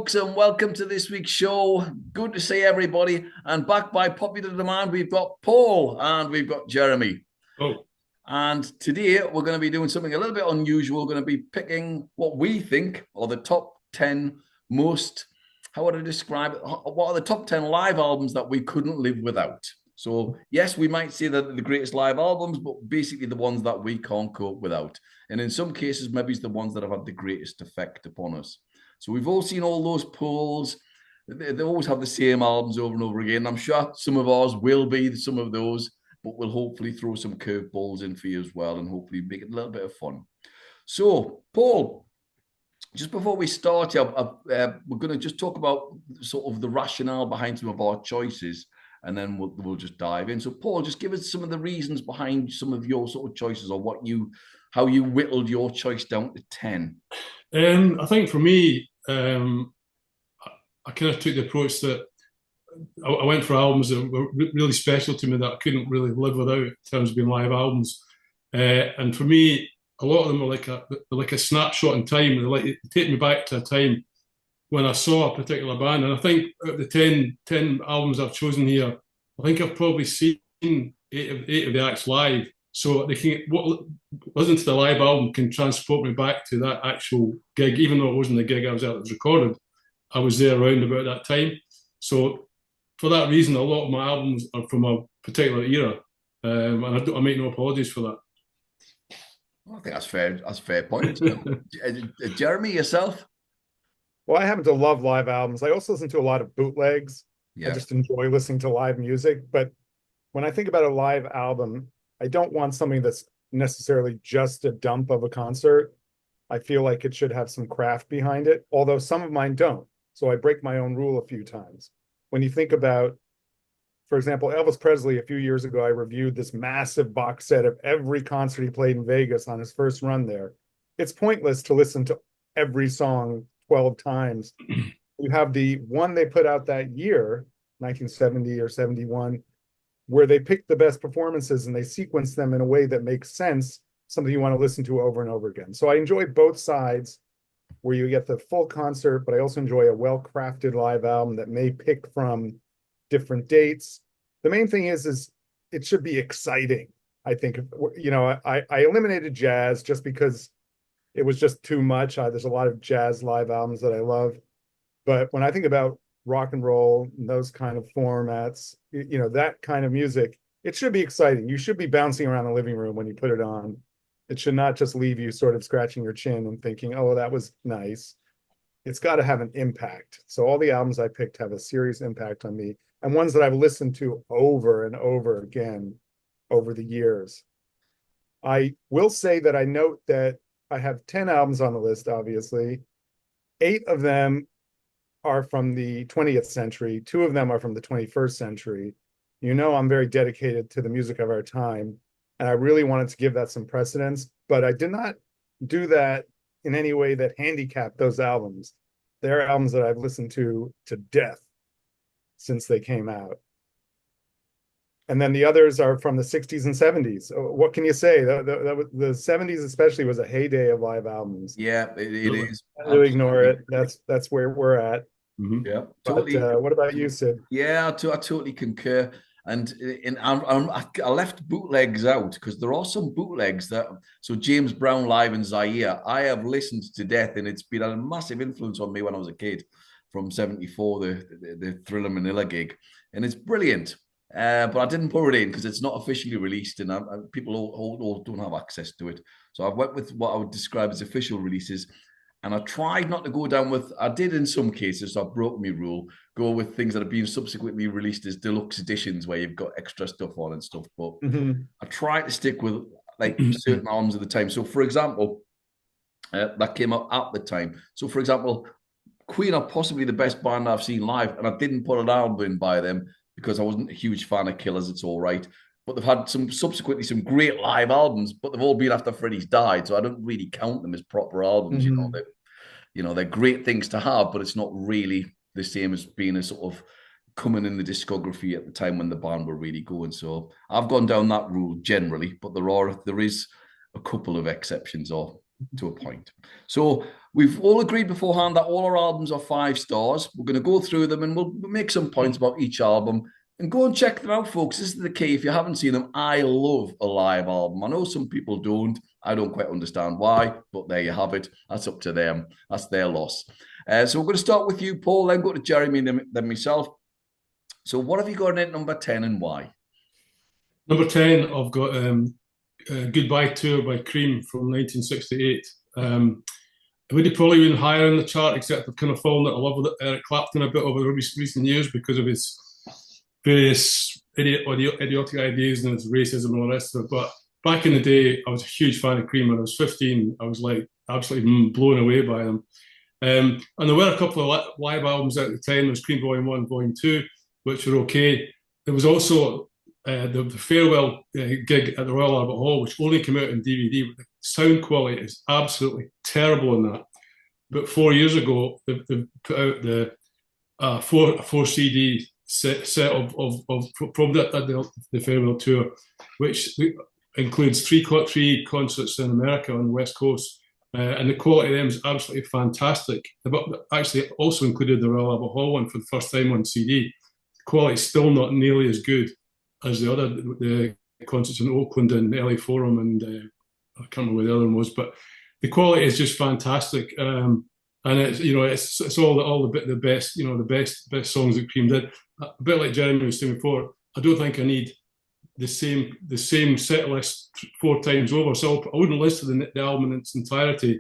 folks, and welcome to this week's show. Good to see everybody. And back by popular demand, we've got Paul and we've got Jeremy. Oh, And today we're going to be doing something a little bit unusual. We're going to be picking what we think are the top 10 most, how would I describe it? What are the top 10 live albums that we couldn't live without? So, yes, we might say that they're the greatest live albums, but basically the ones that we can't cope without. And in some cases, maybe it's the ones that have had the greatest effect upon us. So we've all seen all those polls. They always have the same albums over and over again. I'm sure some of ours will be some of those, but we'll hopefully throw some curveballs in for you as well and hopefully make it a little bit of fun. So, Paul, just before we start, we're going to just talk about sort of the rationale behind some of our choices, and then we'll just dive in. So, Paul, just give us some of the reasons behind some of your sort of choices, or how you whittled your choice down to 10. I think for me, I kind of took the approach that I went for albums that were really special to me that I couldn't really live without in terms of being live albums. And for me, a lot of them are like a snapshot in time. They take me back to a time when I saw a particular band. And I think out of the 10 albums I've chosen here, I think I've probably seen eight of the acts live. So listening to the live album can transport me back to that actual gig, even though it wasn't the gig I was at that was recorded. I was there around about that time. So for that reason, a lot of my albums are from a particular era, and I make no apologies for that. I think that's fair. That's a fair point. Jeremy, yourself? Well, I happen to love live albums. I also listen to a lot of bootlegs. Yeah. I just enjoy listening to live music. But when I think about a live album, I don't want something that's necessarily just a dump of a concert. I feel like it should have some craft behind it, although some of mine don't. So I break my own rule a few times. When you think about, for example, Elvis Presley, a few years ago, I reviewed this massive box set of every concert he played in Vegas on his first run there. It's pointless to listen to every song 12 times. You have the one they put out that year, 1970 or 71, where they pick the best performances and they sequence them in a way that makes sense, something you want to listen to over and over again. So I enjoy both sides where you get the full concert, but I also enjoy a well-crafted live album that may pick from different dates. The main thing is it should be exciting. I think, I eliminated jazz just because it was just too much. There's a lot of jazz live albums that I love. But when I think about rock and roll and those kind of formats, that kind of music, it should be exciting. You should be bouncing around the living room when you put it on. It should not just leave you sort of scratching your chin and thinking, oh, that was nice. It's got to have an impact. So all the albums I picked have a serious impact on me, and ones that I've listened to over and over again over the years. I will say that I note that I have 10 albums on the list, obviously. 8 of them are from the 20th century. 2 of them are from the 21st century. I'm very dedicated to the music of our time, and I really wanted to give that some precedence, but I did not do that in any way that handicapped those albums. They're albums that I've listened to death since they came out. And then the others are from the 60s and 70s. What can you say? The 70s especially was a heyday of live albums. Yeah, it is. Really ignore it. That's where we're at. Mm-hmm. Yeah, totally. But, what about you, Sid? Yeah, I totally concur. And I left bootlegs out because there are some bootlegs that. So James Brown live in Zaire, I have listened to death, and it's been a massive influence on me when I was a kid. From '74, the Thriller Manila gig, and it's brilliant. But I didn't put it in because it's not officially released, and people all don't have access to it. So I've went with what I would describe as official releases. And I tried not to go down with, I did in some cases, so I broke my rule, go with things that have been subsequently released as deluxe editions where you've got extra stuff on and stuff. But I tried to stick with like certain albums at the time. So, for example, that came out at the time. So, for example, Queen are possibly the best band I've seen live, and I didn't put an album in by them because I wasn't a huge fan of Killers, It's All Right. But they've had subsequently some great live albums, but they've all been after Freddie's died, so I don't really count them as proper albums. They're great things to have, but it's not really the same as being a sort of coming in the discography at the time when the band were really going. So I've gone down that rule generally, but there is a couple of exceptions or to a point. So we've all agreed beforehand that all our albums are 5 stars. We're going to go through them and we'll make some points about each album. And go and check them out, folks. This is the key. If you haven't seen them, I love a live album. I know some people don't. I don't quite understand why, but there you have it. That's up to them. That's their loss. So we're going to start with you, Paul, then go to Jeremy, then myself. So what have you got in at number 10 and why? Number 10, I've got Goodbye Tour by Cream from 1968. It would have probably been higher in the chart, except I've kind of fallen out of love with Eric Clapton a bit over the recent years because of his various idiotic ideas and his racism and all the rest of it. But back in the day, I was a huge fan of Cream. When I was 15, I was like absolutely blown away by them. And there were a couple of live albums at the time. There was Cream Volume 1, Volume 2, which were okay. There was also the farewell gig at the Royal Albert Hall, which only came out on DVD. But the sound quality is absolutely terrible in that. But 4 years ago, they put out the four CD set of from the farewell tour, which includes three concerts in America on the West Coast. And the quality of them is absolutely fantastic. But actually also included the Royal Albert Hall one for the first time on CD. The quality is still not nearly as good as the concerts in Oakland and the LA Forum, and I can't remember where the other one was, but the quality is just fantastic. And it's it's all the best, the best songs that Cream did. A bit like Jeremy was saying before, I don't think I need the same set list 4 times over. So I wouldn't listen to the album in its entirety,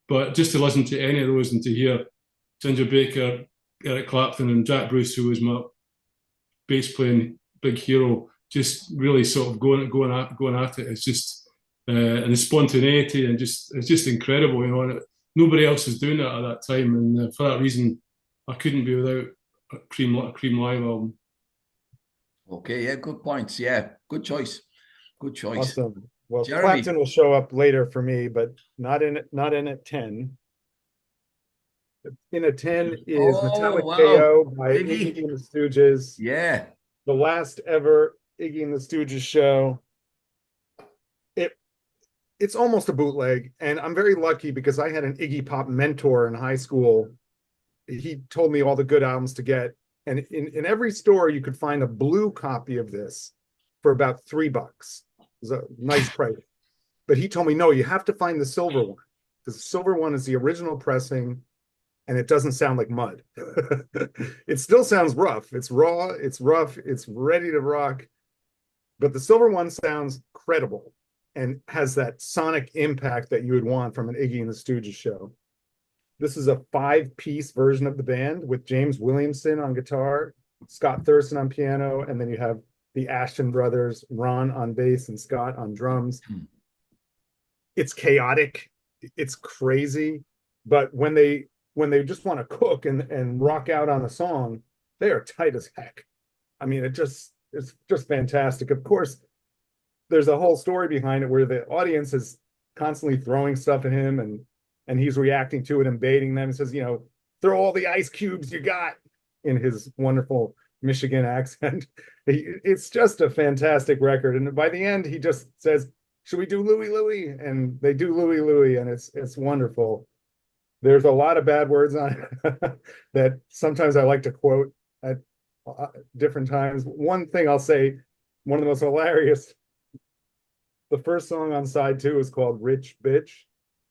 but just to listen to any of those and to hear Ginger Baker, Eric Clapton, and Jack Bruce, who was my bass playing big hero, just really sort of going at it. It's just and the spontaneity and it's just incredible, And nobody else is doing that at that time, and for that reason, I couldn't be without a Cream live album. Okay, yeah, good points. Yeah, good choice. Good choice. Awesome. Well, Jeremy. Clapton will show up later for me, but not in at 10. In at 10 is Metallic KO by Iggy and the Stooges. Yeah. The last ever Iggy and the Stooges show. It's almost a bootleg, and I'm very lucky because I had an Iggy Pop mentor in high school. He told me all the good albums to get, and in every store you could find a blue copy of this for about $3. It was a nice price. But he told me, no, you have to find the silver one, because the silver one is the original pressing, and it doesn't sound like mud. It still sounds rough. It's raw, it's rough, it's ready to rock, but the silver one sounds credible and has that sonic impact that you would want from an Iggy and the Stooges show. This is a 5-piece version of the band with James Williamson on guitar, Scott Thurston on piano, and then you have the Ashton brothers, Ron on bass and Scott on drums. It's chaotic, it's crazy, but when they just want to cook and rock out on a song, they are tight as heck. I mean, it's just fantastic. Of course, there's a whole story behind it where the audience is constantly throwing stuff at him and he's reacting to it and baiting them. He says, throw all the ice cubes you got, in his wonderful Michigan accent. It's just a fantastic record. And by the end, he just says, should we do Louie Louie? And they do Louie Louie, and it's wonderful. There's a lot of bad words on it that sometimes I like to quote at different times. One thing I'll say, one of the most hilarious, the first song on side 2 is called Rich Bitch.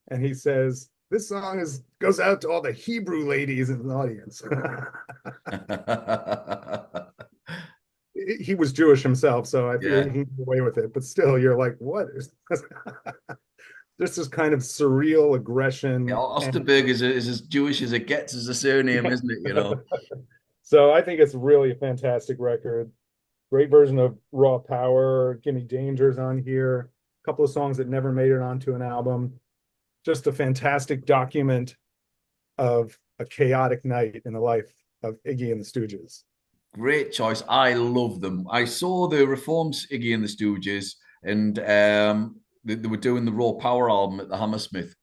And he says, this song goes out to all the Hebrew ladies in the audience. He was Jewish himself, so I feel he got away with it. But still, you're like, what is this? This is kind of surreal aggression. Yeah, Osterberg is as Jewish as it gets as a surname, isn't it? So I think it's really a fantastic record. Great version of Raw Power. Gimme Danger's on here. A couple of songs that never made it onto an album. Just a fantastic document of a chaotic night in the life of Iggy and the Stooges. Great choice. I love them. I saw the Reforms Iggy and the Stooges, and they were doing the Raw Power album at the Hammersmith.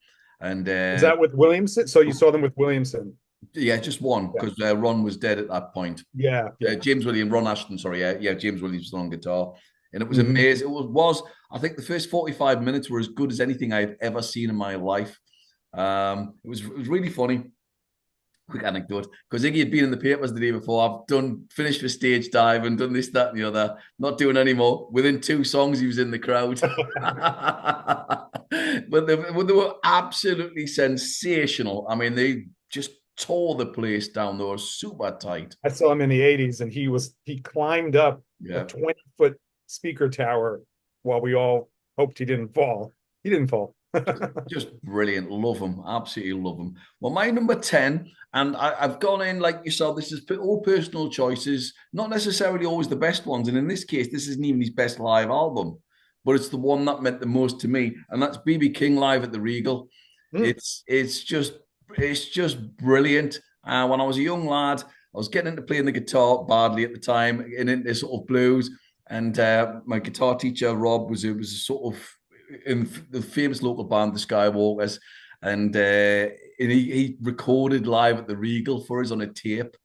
And is that with Williamson? So you saw them with Williamson? Yeah, just one, because Ron was dead at that point. Yeah. Ron Ashton, sorry. Yeah, James Williamson on guitar. and it was amazing. It was, I think the first 45 minutes were as good as anything I've ever seen in my life. It was really funny. Quick anecdote, because Iggy had been in the papers the day before. Finished with stage dive and done this, that, and the other. Not doing any more. Within 2 songs, he was in the crowd. But they were absolutely sensational. I mean, they just tore the place down. They were super tight. I saw him in the 80s, and he climbed up Yeah. a 20-foot speaker tower while we all hoped he didn't fall. He didn't fall. Just brilliant. Love them. Absolutely love them. Well, my number 10, and I've gone in like you saw, this is all personal choices, not necessarily always the best ones. And in this case, this isn't even his best live album, but it's the one that meant the most to me. And that's B.B. King live at the Regal. It's just brilliant. When I was a young lad, I was getting into playing the guitar badly at the time and into sort of blues. And my guitar teacher, Rob, was a sort of in the famous local band, the Skywalkers, and he recorded live at the Regal for us on a tape.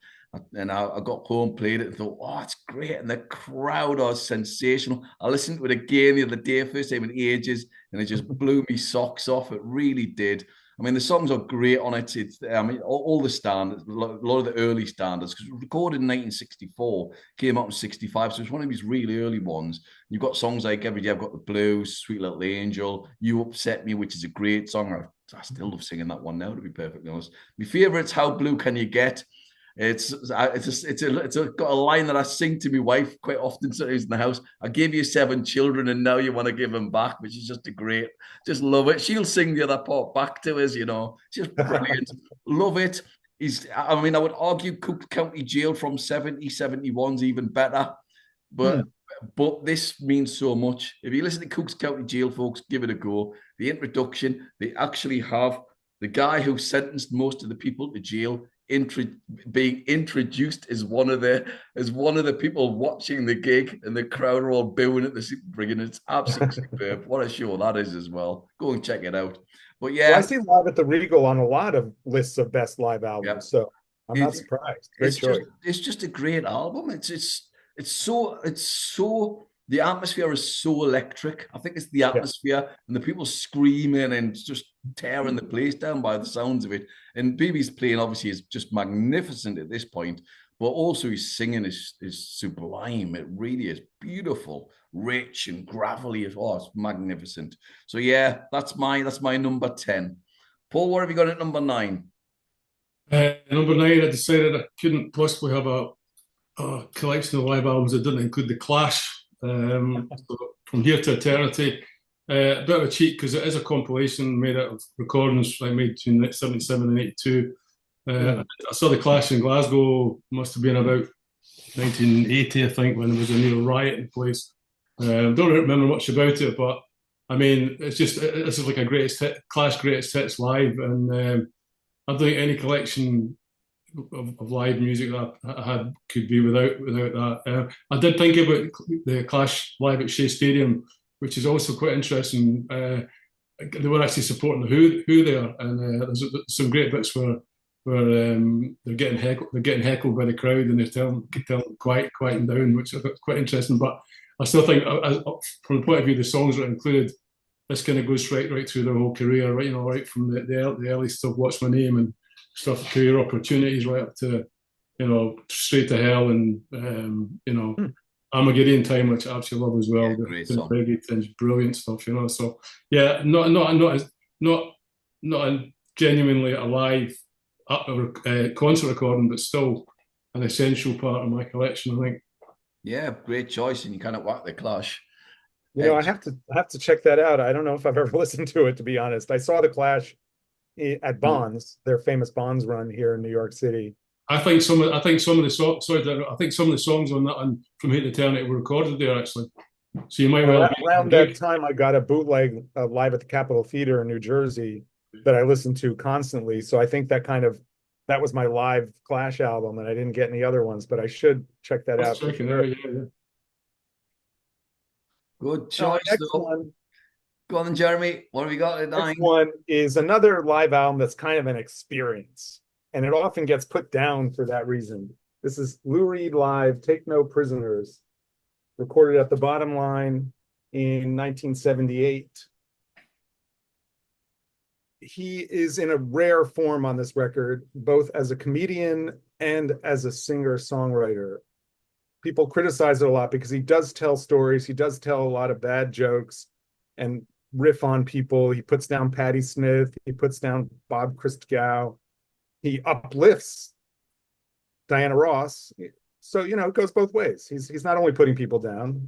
And I got home, played it, and thought, oh, it's great. And the crowd are sensational. I listened to it again the other day, first time in ages, and it just blew me socks off. It really did. I mean, the songs are great on it. I mean, all the standards, a lot of the early standards, because it was recorded in 1964, came out in 65, so it's one of these really early ones. You've got songs like Every Day I've Got the Blues, Sweet Little Angel, You Upset Me, which is a great song. I still love singing that one now, to be perfectly honest. My favourite's How Blue Can You Get? It's got a line that I sing to my wife quite often. So in the house, I gave you 7 children and now you want to give them back, which is just love it. She'll sing the other part back to us, just brilliant. Love it. I would argue Cook County Jail from 71's even better, but this means so much. If you listen to Cook's County Jail, folks, give it a go. The introduction, they actually have the guy who sentenced most of the people to jail being introduced as one of the people watching the gig, and the crowd are all booing at the bringing. It's absolutely superb. What a show that is as well. Go and check it out. But yeah, well, I see Live at the Regal on a lot of lists of best live albums, so I'm not surprised. Great choice. It's just a great album. It's so. The atmosphere is so electric. I think it's the atmosphere and the people screaming and just tearing the place down by the sounds of it. And BB's playing obviously is just magnificent at this point, but also his singing is sublime. It really is beautiful, rich and gravelly. Oh, it's magnificent. So yeah, that's my number 10. Paul, what have you got at number 9? Number 9, I decided I couldn't possibly have a collection of live albums that didn't include The Clash. So From Here to Eternity, a bit of a cheat because it is a compilation made out of recordings I made between 77 and 82. I saw The Clash in Glasgow, must have been about 1980, I think, when there was a near riot in place. Don't remember much about it, but I mean, this is like a Clash greatest hits live, and I don't think any collection of live music that I had could be without that. I did think about the Clash live at Shea Stadium, which is also quite interesting. They were actually supporting the Who there, and there's some great bits where they're getting heckled by the crowd, and they're telling them quieten down, which I thought was quite interesting. But I still think, from the point of view of the songs that are included, this kind of goes right through their whole career, right? Right from the early stuff, What's My Name, and stuff, Career Opportunities, right up to Straight to Hell, and Armageddon Time, which I absolutely love as well. Yeah, great song. Brilliant stuff, So yeah, not a genuinely a live concert recording, but still an essential part of my collection, I think. Yeah, great choice, and you kind of whack The Clash. I have to check that out. I don't know if I've ever listened to it, to be honest. I saw The Clash at Bonds, their famous Bonds run here in New York City. I think some of the songs on that and From Here to Eternity were recorded there, actually. So you might well around that time I got a bootleg live at the Capitol Theater in New Jersey that I listened to constantly. So I think that was my live Clash album, and I didn't get any other ones, but I should check that out. Good choice. Next one. Go on then, Jeremy. What have we got at 9? Next one is another live album that's kind of an experience, and it often gets put down for that reason. This is Lou Reed Live, Take No Prisoners. recorded at the Bottom Line in 1978. He is in a rare form on this record, both as a comedian and as a singer-songwriter. People criticize it a lot because he does tell stories. He does tell a lot of bad jokes and riff on people. He puts down Patti Smith. He puts down Bob Christgau. He uplifts Diana Ross. So, you know, it goes both ways. He's not only putting people down.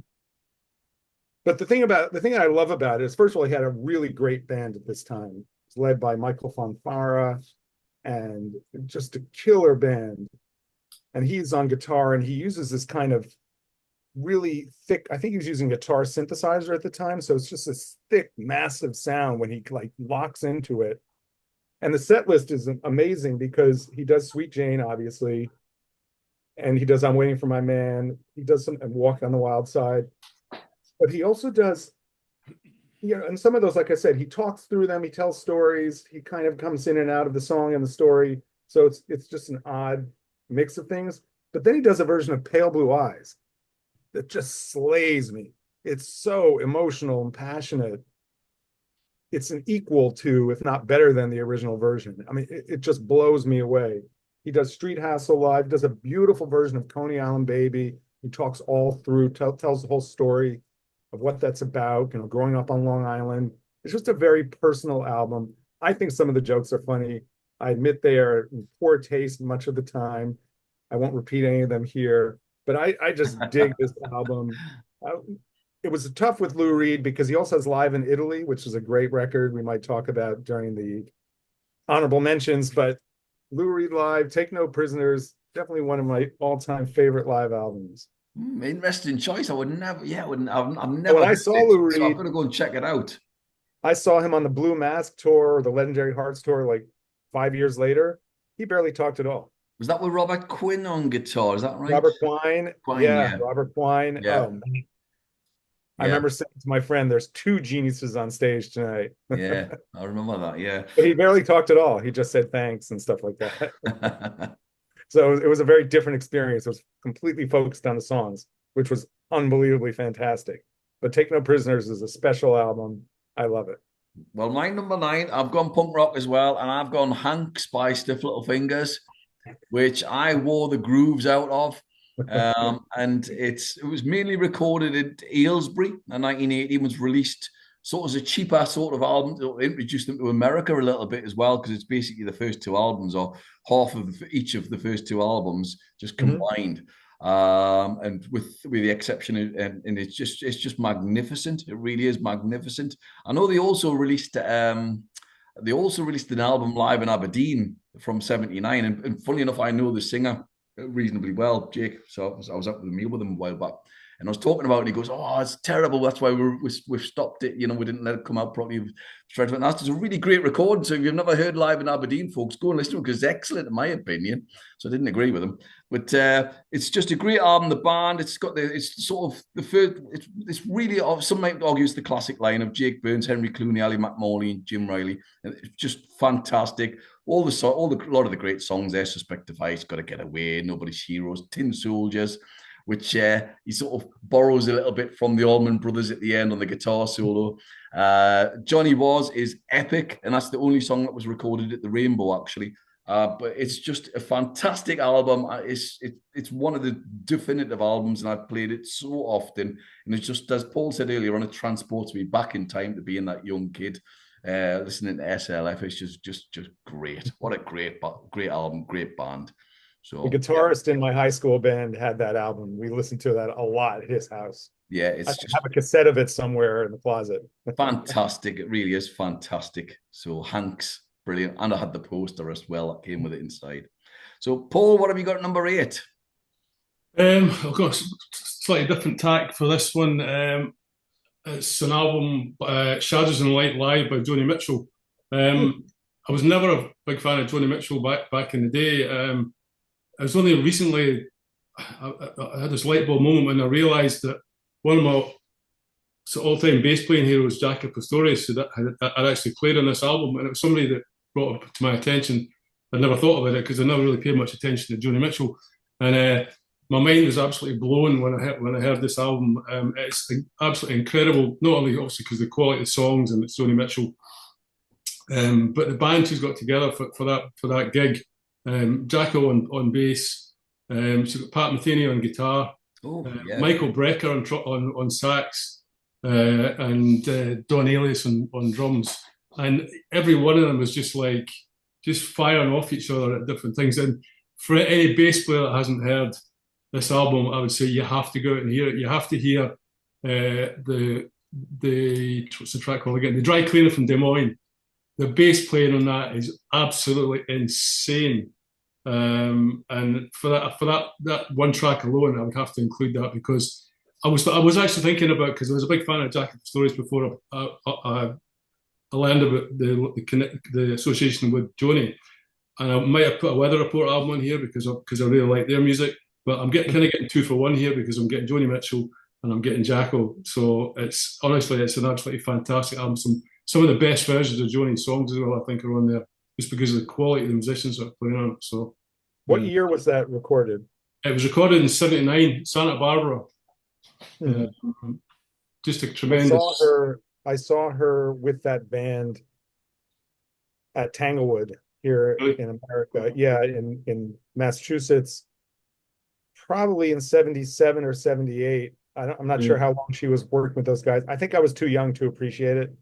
But the thing I love about it is, first of all, he had a really great band at this time. It's led by Michael Fonfara, and just a killer band. And he's on guitar, and he uses this kind of really thick, I think he was using guitar synthesizer at the time, so it's just this thick, massive sound when he like locks into it. And the set list is amazing because he does Sweet Jane, obviously, and he does I'm Waiting for My Man. He does some Walk on the Wild Side, but he also does, you know, and some of those, like I said, he talks through them. He tells stories. He kind of comes in and out of the song and the story, so it's just an odd mix of things. But then he does a version of Pale Blue Eyes that just slays me. It's so emotional and passionate. It's an equal to, if not better than, the original version. I mean, it just blows me away. He does Street Hassle live, does a beautiful version of Coney Island Baby. He talks all through, tells the whole story of what that's about, you know, growing up on Long Island. It's just a very personal album. I think some of the jokes are funny. I admit they are in poor taste much of the time. I won't repeat any of them here, but I just dig this album. It was tough with Lou Reed because he also has Live in Italy, which is a great record we might talk about during the honorable mentions. But Lou Reed Live, Take No Prisoners, definitely one of my all-time favorite live albums. Interesting choice. I would never, I've never. When I saw Lou Reed, so I'm going to go and check it out. I saw him on the Blue Mask tour, the Legendary Hearts tour, like 5 years later. He barely talked at all. Was that with Robert Quinn on guitar? Is that right? Robert Quine. Yeah, Robert Quine. Yeah. Oh, man. I remember saying to my friend, there's two geniuses on stage tonight. Yeah, I remember that, yeah. But he barely talked at all. He just said thanks and stuff like that. So it was a very different experience. It was completely focused on the songs, which was unbelievably fantastic. But Take No Prisoners is a special album. I love it. Well, my number 9, I've gone punk rock as well, and I've gone Hanks by Stiff Little Fingers, which I wore the grooves out of. And it was mainly recorded at Aylesbury in 1980 and was released sort of as a cheaper sort of album to introduce them to America a little bit as well, because it's basically the first two albums, or half of each of the first two albums just combined. And with the exception, and it's just magnificent. It really is magnificent. I know they also released an album live in Aberdeen from '79, and funny enough, I know the singer reasonably well, Jake. So I was up with a meal with him a while back, and I was talking about it, and he goes, "Oh, it's terrible. That's why we've stopped it. You know, we didn't let it come out properly." And that's just a really great recording. So if you've never heard Live in Aberdeen, folks, go and listen to it, because it's excellent in my opinion. So I didn't agree with him, but it's just a great album. The band, it's sort of the first. It's really, some might argue it's the classic line of Jake Burns, Henry Clooney, Ali McMorley, and Jim Riley. And it's just fantastic. A lot of the great songs there. Suspect the Vice, Gotta Get Away, Nobody's Heroes, Tin Soldiers, which he sort of borrows a little bit from the Almond Brothers at the end on the guitar solo. Johnny Was is epic, and that's the only song that was recorded at the Rainbow, actually. But it's just a fantastic album. It's one of the definitive albums, and I've played it so often. And it's just, as Paul said earlier on, it transports me back in time to being that young kid, listening to SLF. It's just great. What a great album, great band. So the guitarist in my high school band had that album. We listened to that a lot at his house. Yeah, I have a cassette of it somewhere in the closet. Fantastic. It really is fantastic. So Hanks, brilliant. And I had the poster as well that came with it inside. So Paul, what have you got at number 8? I've got a slightly different tack for this one. It's an album, Shadows and Light Live by Joni Mitchell. I was never a big fan of Joni Mitchell back in the day. I was only recently, I had this light bulb moment when I realised that one of my all-time bass playing heroes, Jaco Pastorius, had actually played on this album, and it was somebody that brought it to my attention. I'd never thought about it because I never really paid much attention to Joni Mitchell. And my mind was absolutely blown when I heard this album. It's absolutely incredible. Not only obviously because the quality of the songs and it's Joni Mitchell, but the band who's got together for that gig. Jacko on bass. She's got Pat Metheny on guitar. Oh, yeah. Michael Brecker on sax, and Don Alias on drums. And every one of them was just firing off each other at different things. And for any bass player that hasn't heard this album, I would say you have to go out and hear it. You have to hear the what's the track called again? The Dry Cleaner from Des Moines. The bass playing on that is absolutely insane. And for that one track alone, I would have to include that because I was actually thinking about, because I was a big fan of Jack of Stories before I learned about the association with Joni, and I might have put a Weather Report album on here because I really like their music. But I'm kind of getting 2 for 1 here because I'm getting Joni Mitchell and I'm getting Jacko. So it's an absolutely fantastic album. Some of the best versions of Joni's songs as well, I think, are on there just because of the quality of the musicians that are playing on it. So, what year was that recorded? It was recorded in '79, Santa Barbara. Just a tremendous. I saw her with that band at Tanglewood here in America. Yeah, in Massachusetts, probably in '77 or '78. I'm not sure how long she was working with those guys. I think I was too young to appreciate it.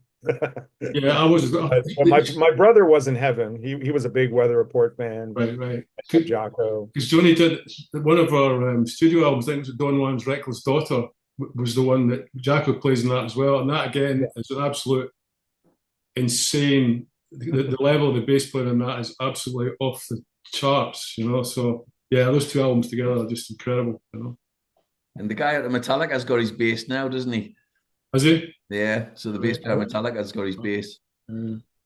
Yeah, I was. My brother was in heaven. He was a big Weather Report fan. Right. Jocko. Because Joni did one of our studio albums. I think it was Don Juan's Reckless Daughter was the one that Jacko plays in that as well. And that again is an absolute insane. The level of the bass player in that is absolutely off the charts. So yeah, those 2 albums together are just incredible. And the guy at the Metallica's got his bass now, doesn't he? Has he? Yeah, so the bass player at Metallica's got his bass.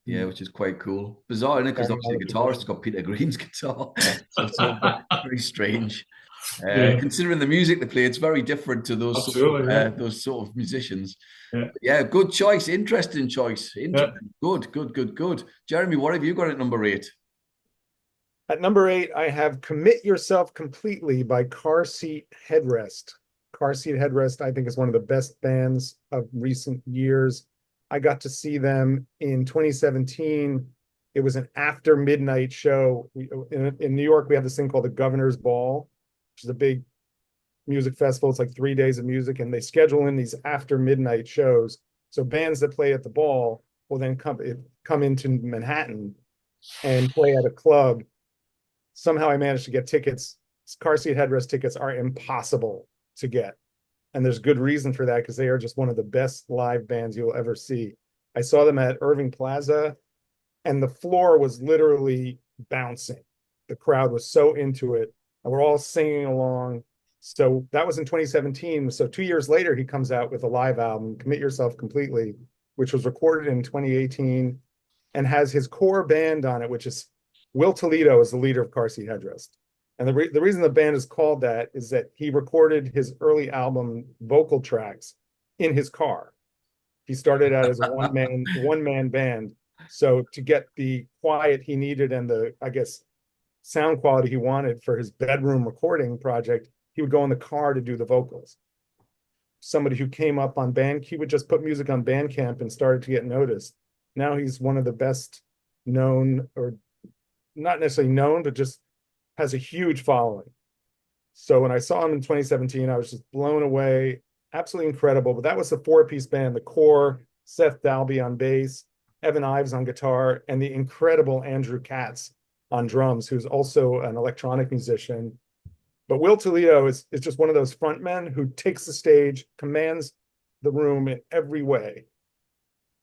Yeah, which is quite cool. Bizarre, isn't it? Because obviously the guitarist's got Peter Green's guitar. So it's very strange. Considering the music they play, it's very different to those sort of musicians. Yeah, good choice. Interesting choice. Good. Jeremy, what have you got at number 8? At number 8, I have Commit Yourself Completely by Car Seat Headrest. Car Seat Headrest, I think, is one of the best bands of recent years. I got to see them in 2017. It was an after midnight show. In New York, we have this thing called the Governor's Ball, which is a big music festival. It's like 3 days of music, and they schedule in these after midnight shows. So bands that play at the ball will then come into Manhattan and play at a club. Somehow I managed to get tickets. Car Seat Headrest tickets are impossible to get. And there's good reason for that, because they are just one of the best live bands you'll ever see. I saw them at Irving Plaza, and the floor was literally bouncing. The crowd was so into it, and we're all singing along. So that was in 2017. So 2 years later, he comes out with a live album, Commit Yourself Completely, which was recorded in 2018 and has his core band on it, which is Will Toledo is the leader of Car Seat Headrest. And the reason the band is called that is that he recorded his early album vocal tracks in his car. He started out as a one-man band. So to get the quiet he needed and the, I guess, sound quality he wanted for his bedroom recording project, he would go in the car to do the vocals. Somebody who came up on he would just put music on Bandcamp and started to get noticed. Now he's one of the best known, or not necessarily known, but just has a huge following. So when I saw him in 2017, I was just blown away. Absolutely incredible. But that was the 4-piece band, the core, Seth Dalby on bass, Evan Ives on guitar, and the incredible Andrew Katz on drums, who's also an electronic musician. But Will Toledo is just one of those frontmen who takes the stage, commands the room in every way.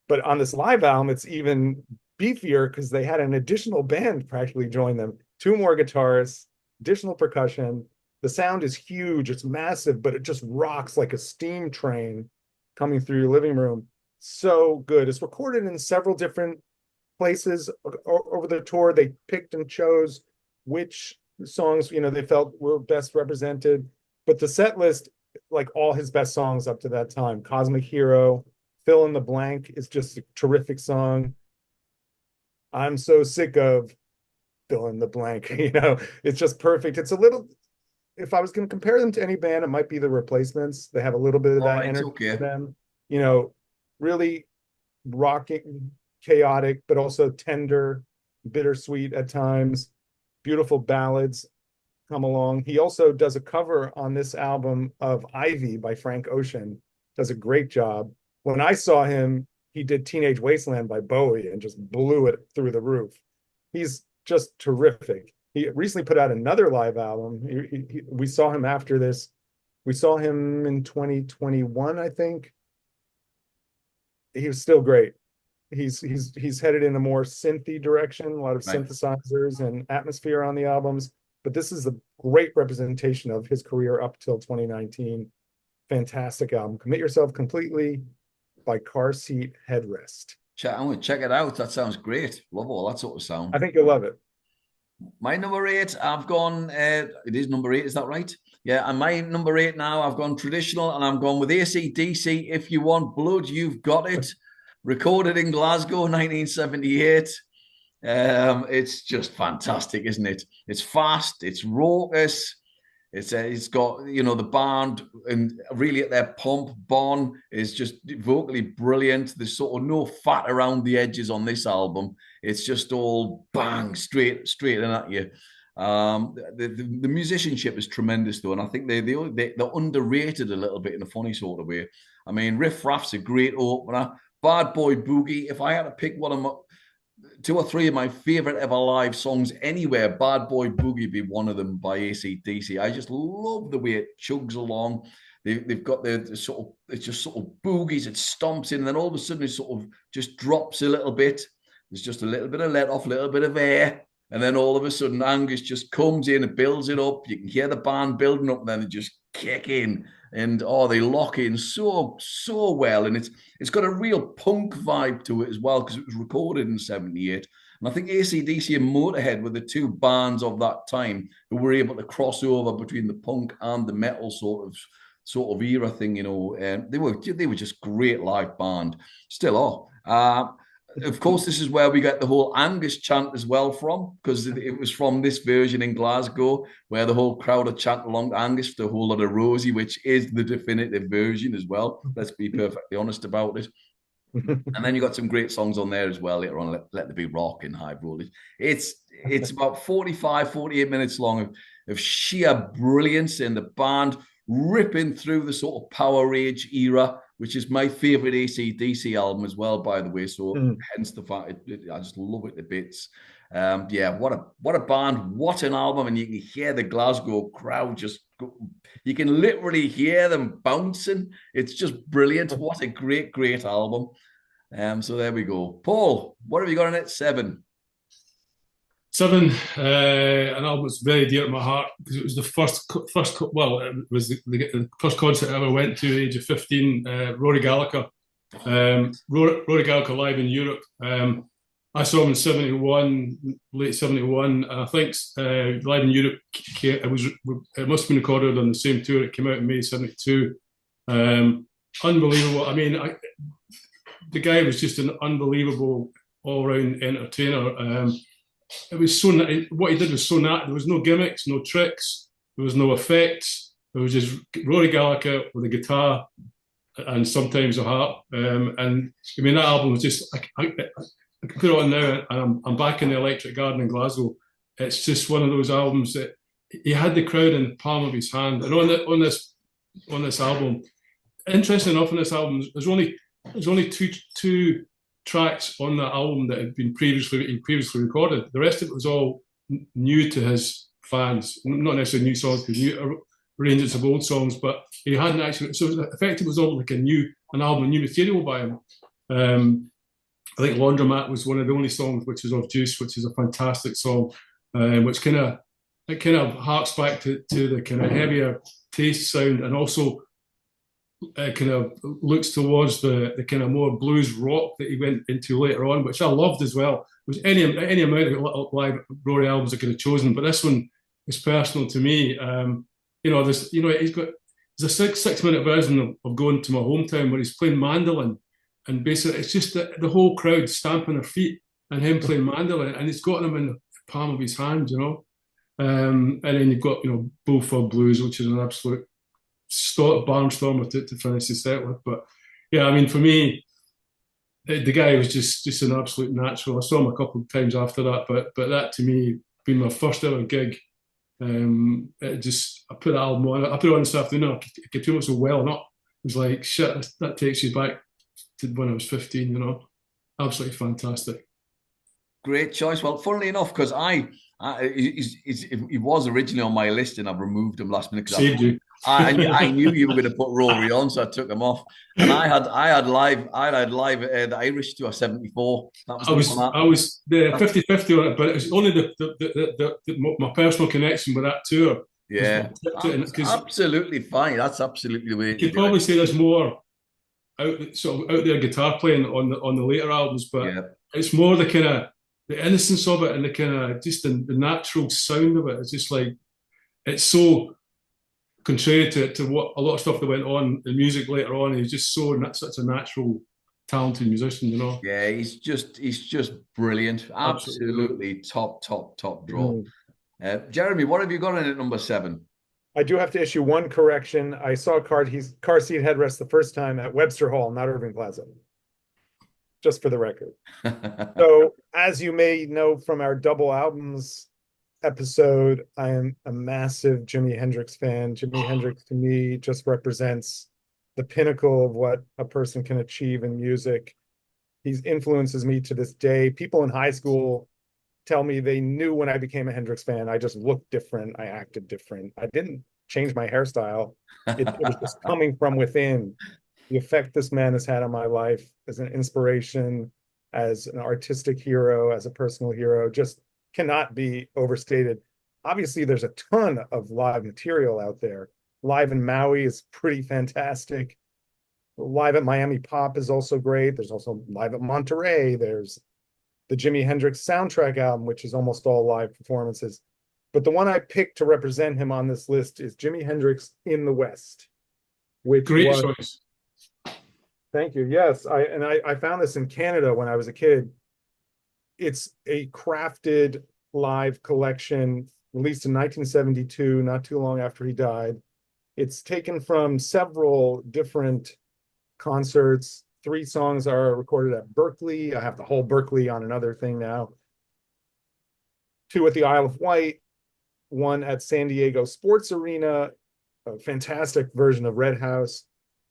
But on this live album, it's even beefier because they had an additional band practically join them. 2 more guitarists, additional percussion. The sound is huge. It's massive, but it just rocks like a steam train coming through your living room. So good. It's recorded in several different places over the tour. They picked and chose which songs, they felt were best represented. But the set list, like all his best songs up to that time, Cosmic Hero, Fill in the Blank is just a terrific song. I'm so sick of fill in the blank. It's just perfect. It's a little if I was going to compare them to any band, it might be the Replacements. They have a little bit of All that right, energy okay. to them. You know, really rocking, chaotic, but also tender, bittersweet at times. Beautiful ballads come along. He also does a cover on this album of Ivy by Frank Ocean. Does a great job. When I saw him, he did Teenage Wasteland by Bowie and just blew it through the roof. He's just terrific. He recently put out another live album. We saw him after this. We saw him in 2021, I think. He was still great. He's headed in a more synthy direction, a lot of Right. synthesizers and atmosphere on the albums. But this is a great representation of his career up till 2019. Fantastic album. Commit Yourself Completely by Car Seat Headrest. I'm going to check it out. That sounds great. Love all that sort of sound. I think you'll love it. My number 8, I've gone, it is number 8, is that right? Yeah, and my number 8 now, I've gone traditional, and I'm gone with ACDC. If You Want Blood, You've Got It. Recorded in Glasgow, 1978. It's just fantastic, isn't it? It's fast, it's raucous. It's got, you know, the band and really at their pomp. Bon is just vocally brilliant. There's sort of no fat around the edges on this album. It's just all bang, straight in at you. The musicianship is tremendous though, and I think they're underrated a little bit in a funny sort of way. I mean, Riff Raff's a great opener. Bad Boy Boogie. If I had to pick one of my 2 or 3 of my favorite ever live songs anywhere, Bad Boy Boogie be one of them by AC/DC. I just love the way it chugs along. They've got the sort of, it's just sort of boogies, it stomps in, and then all of a sudden it sort of just drops a little bit. There's just a little bit of let off, a little bit of air, and then all of a sudden Angus just comes in and builds it up. You can hear the band building up, and then they just kick in. And they lock in so well, and it's got a real punk vibe to it as well, because it was recorded in '78. And I think AC/DC and Motorhead were the 2 bands of that time who were able to cross over between the punk and the metal sort of era thing. You know, they were just great live band, still are. Of course, this is where we get the whole Angus chant as well from, because it was from this version in Glasgow where the whole crowd would chant along to Angus for the whole lot of Rosie, which is the definitive version as well. Let's be perfectly honest about it. And then you got some great songs on there as well later on. Let There Be Rock and High Voltage. It's about 48 minutes long of sheer brilliance, in the band ripping through the sort of Power Rage era, which is my favorite AC/DC album as well, by the way. So hence the fact I just love it to bits. Yeah, what a band, what an album, and you can hear the Glasgow crowd just you can literally hear them bouncing. It's just brilliant. What a great album. So there we go. Paul, what have you got in it? 7. 7, an album that's very dear to my heart, because it was the first it was the first concert I ever went to at the age of 15. Rory Gallagher, Rory Gallagher live in Europe. I saw him in '71, late '71, and I think live in Europe it must have been recorded on the same tour. It came out in May '72. Unbelievable. I mean, the guy was just an unbelievable all-round entertainer. It was so what he did was so natural. There was no gimmicks, no tricks, there was no effects. It was just Rory Gallagher with a guitar and sometimes a harp. And I mean, that album was just I can put it on now, and I'm back in the Electric Garden in Glasgow. It's just one of those albums that he had the crowd in the palm of his hand. And on this album, interesting enough, on this album, there's only two tracks on that album that had been previously recorded. The rest of it was all new to his fans, not necessarily new songs, but new arrangements of old songs. But he hadn't actually. So effectively, it was all like an album, new material by him. I think Laundromat was one of the only songs which is off Juice, which is a fantastic song, which kind of harks back to the kind of heavier taste sound, and also kind of looks towards the kind of more blues rock that he went into later on, which I loved as well. It was any amount of live Rory albums I could have chosen, but this one is personal to me. There's a 6-minute version of Going to My Hometown where he's playing mandolin, and basically it's just the whole crowd stamping their feet and him playing mandolin, and he's got them in the palm of his hand, you know. And then you've got, Bullfog Blues, which is an absolute barnstormer to finish the set with. But yeah, I mean, for me, the guy was just an absolute natural. I saw him a couple of times after that, but that to me, being my first ever gig, I put that album on. I put it on this afternoon. I could feel it so well, not. It was like shit. That takes you back to when I was 15. Absolutely fantastic. Great choice. Well, funnily enough, because he was originally on my list and I've removed him last minute because Saved you. I knew you were going to put Rory on, so I took him off. And I had live the Irish tour 74. That was I was the 50-50 on it, but it was only my personal connection with that tour. Yeah, absolutely fine. That's absolutely the way. You could probably say there's more out there guitar playing on the later albums, but it's more the kind of the innocence of it and the kind of just the natural sound of it. It's just like it's so contrary to what a lot of stuff that went on in music later on. He's just such a natural, talented musician, Yeah, he's just brilliant. Absolutely top draw. Jeremy, what have you got in at number 7? I do have to issue one correction. I saw car seat headrest the first time at Webster Hall, not Irving Plaza. Just for the record. So, as you may know from our double albums episode, I am a massive Jimi Hendrix fan. Jimi Hendrix to me just represents the pinnacle of what a person can achieve in music. He influences me to this day. People in high school tell me they knew when I became a Hendrix fan. I just looked different. I acted different. I didn't change my hairstyle. It was just coming from within. The effect this man has had on my life as an inspiration, as an artistic hero, as a personal hero, just cannot be overstated. Obviously, there's a ton of live material out there. Live in Maui is pretty fantastic. Live at Miami Pop is also great. There's also Live at Monterey. There's the Jimi Hendrix soundtrack album, which is almost all live performances. But the one I picked to represent him on this list is Jimi Hendrix in the West. Great choice. Thank you. Yes, I found this in Canada when I was a kid. It's a crafted live collection released in 1972, not too long after he died. It's taken from several different concerts. 3 songs are recorded at Berkeley. I have the whole Berkeley on another thing now. 2 at the Isle of Wight, 1 at San Diego Sports Arena, a fantastic version of Red House.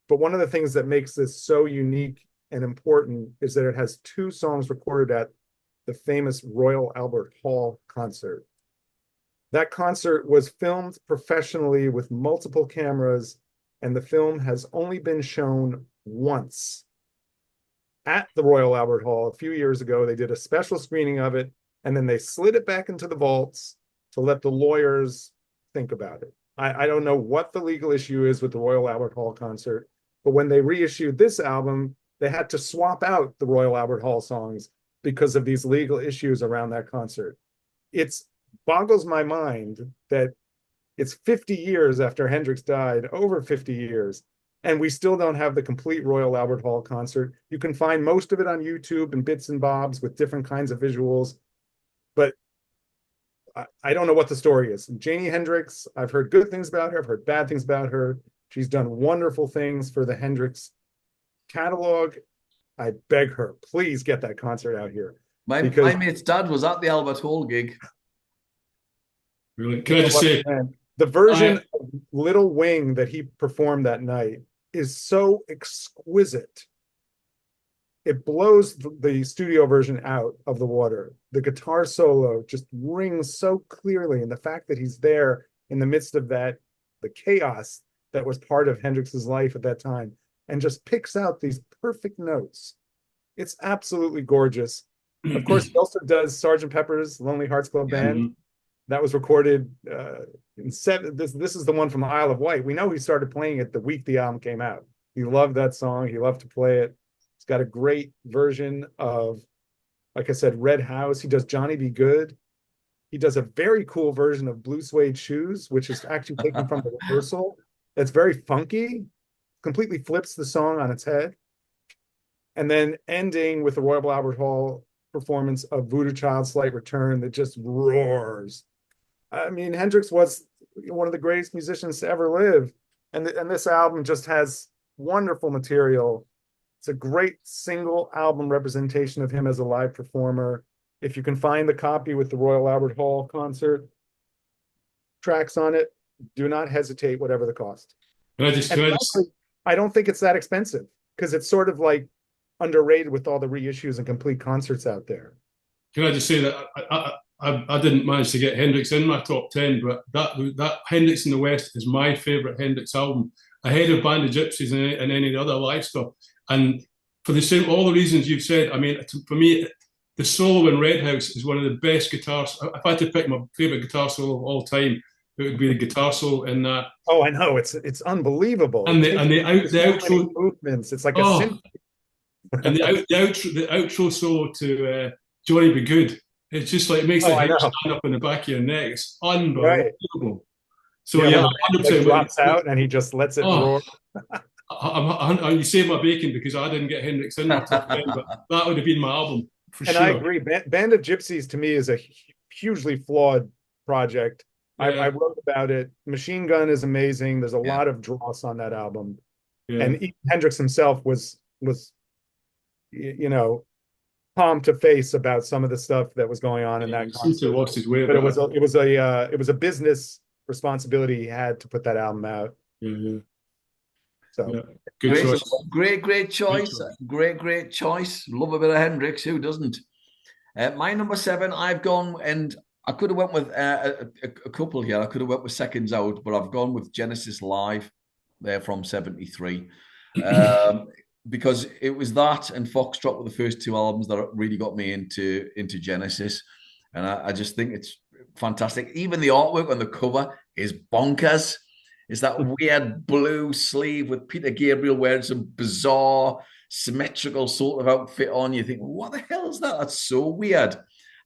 But one of the things that makes this so unique and important is that it has 2 songs recorded at the famous Royal Albert Hall concert. That concert was filmed professionally with multiple cameras, and the film has only been shown once. At the Royal Albert Hall a few years ago, they did a special screening of it, and then they slid it back into the vaults to let the lawyers think about it. I don't know what the legal issue is with the Royal Albert Hall concert, but when they reissued this album, they had to swap out the Royal Albert Hall songs because of these legal issues around that concert. It boggles my mind that it's 50 years after Hendrix died, over 50 years, and we still don't have the complete Royal Albert Hall concert. You can find most of it on YouTube and bits and bobs with different kinds of visuals, but I don't know what the story is. Jimi Hendrix, I've heard good things about her. I've heard bad things about her. She's done wonderful things for the Hendrix catalog. I beg her, please get that concert out here. My mate's dad was at the Albert Hall gig. Really? Can I just say, the version of Little Wing that he performed that night is so exquisite. It blows the studio version out of the water. The guitar solo just rings so clearly, and the fact that he's there in the midst of that, the chaos that was part of Hendrix's life at that time, and just picks out these perfect notes. It's absolutely gorgeous. Of course, he also does Sgt. Pepper's Lonely Hearts Club Band. That was recorded in 7. This is the one from the Isle of Wight. We know he started playing it the week the album came out. He loved that song. He loved to play it. He's got a great version of, like I said, Red House. He does Johnny Be Good. He does a very cool version of Blue Suede Shoes, which is actually taken from the rehearsal. That's very funky, completely flips the song on its head. And then ending with the Royal Albert Hall performance of Voodoo Child Slight Return that just roars. I mean, Hendrix was one of the greatest musicians to ever live, and this album just has wonderful material. It's a great single album representation of him as a live performer. If you can find the copy with the Royal Albert Hall concert tracks on it, do not hesitate, whatever the cost. Can I just, And frankly, I don't think it's that expensive because it's sort of like underrated with all the reissues and complete concerts out there. can I just say that I didn't manage to get Hendrix in my top 10, but that Hendrix in the West is my favourite Hendrix album, ahead of Band of Gypsies and any of the other live stuff. And for all the reasons you've said, I mean, for me, the solo in Red House is one of the best guitars. If I had to pick my favourite guitar solo of all time, it would be the guitar solo in that. Oh, I know, it's unbelievable. And the outro movements, it's like a synth. And the outro solo to Johnny Be Good. It's just like, it makes the head stand up in the back of your neck. It's unbelievable. Right. So yeah, 100% drops out and he just lets it roar. You saved my bacon because I didn't get Hendrix in my top 10, but that would have been my album for sure. And I agree. Band of Gypsies to me is a hugely flawed project. Yeah. I wrote about it. Machine Gun is amazing. There's a lot of dross on that album. Yeah. And Hendrix himself was you know, palm to face about some of the stuff that was going on in that concert. Lost his way, but it was a business responsibility he had to put that album out. Mm-hmm. So great choice. Great choice. Love a bit of Hendrix. Who doesn't? My number 7, I've gone, and I could have went with a couple here. I could have went with Seconds Out, but I've gone with Genesis Live. They're from '73. Because it was that and Foxtrot were the first 2 albums that really got me into Genesis. And I just think it's fantastic. Even the artwork on the cover is bonkers. It's that weird blue sleeve with Peter Gabriel wearing some bizarre symmetrical sort of outfit on. You think, what the hell is that? That's so weird.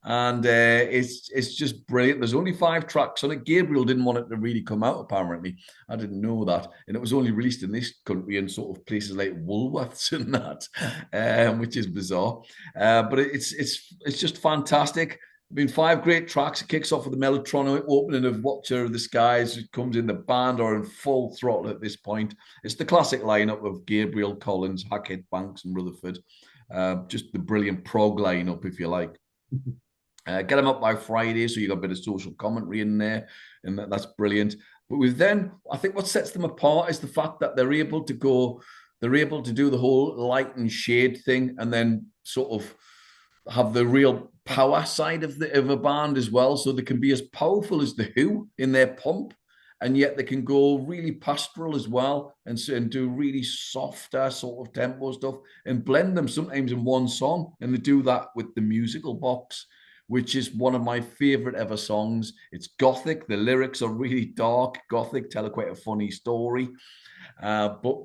And it's just brilliant. There's only 5 tracks on it. Gabriel didn't want it to really come out, apparently. I didn't know that. And it was only released in this country in sort of places like Woolworths and that, which is bizarre. But it's just fantastic. I mean, 5 great tracks. It kicks off with the Mellotron opening of Watcher of the Skies. It comes in, the band are in full throttle at this point. It's the classic lineup of Gabriel, Collins, Hackett, Banks, and Rutherford. Just the brilliant prog lineup, if you like. Get them up by Friday, so you got a bit of social commentary in there, and that's brilliant. But with them, I think what sets them apart is the fact that they're able to do the whole light and shade thing, and then sort of have the real power side of a band as well. So they can be as powerful as the Who in their pump, and yet they can go really pastoral as well, and do really softer sort of tempo stuff, and blend them sometimes in one song. And they do that with the Musical Box, which is one of my favorite ever songs. It's gothic. The lyrics are really dark, gothic, tell quite a funny story. But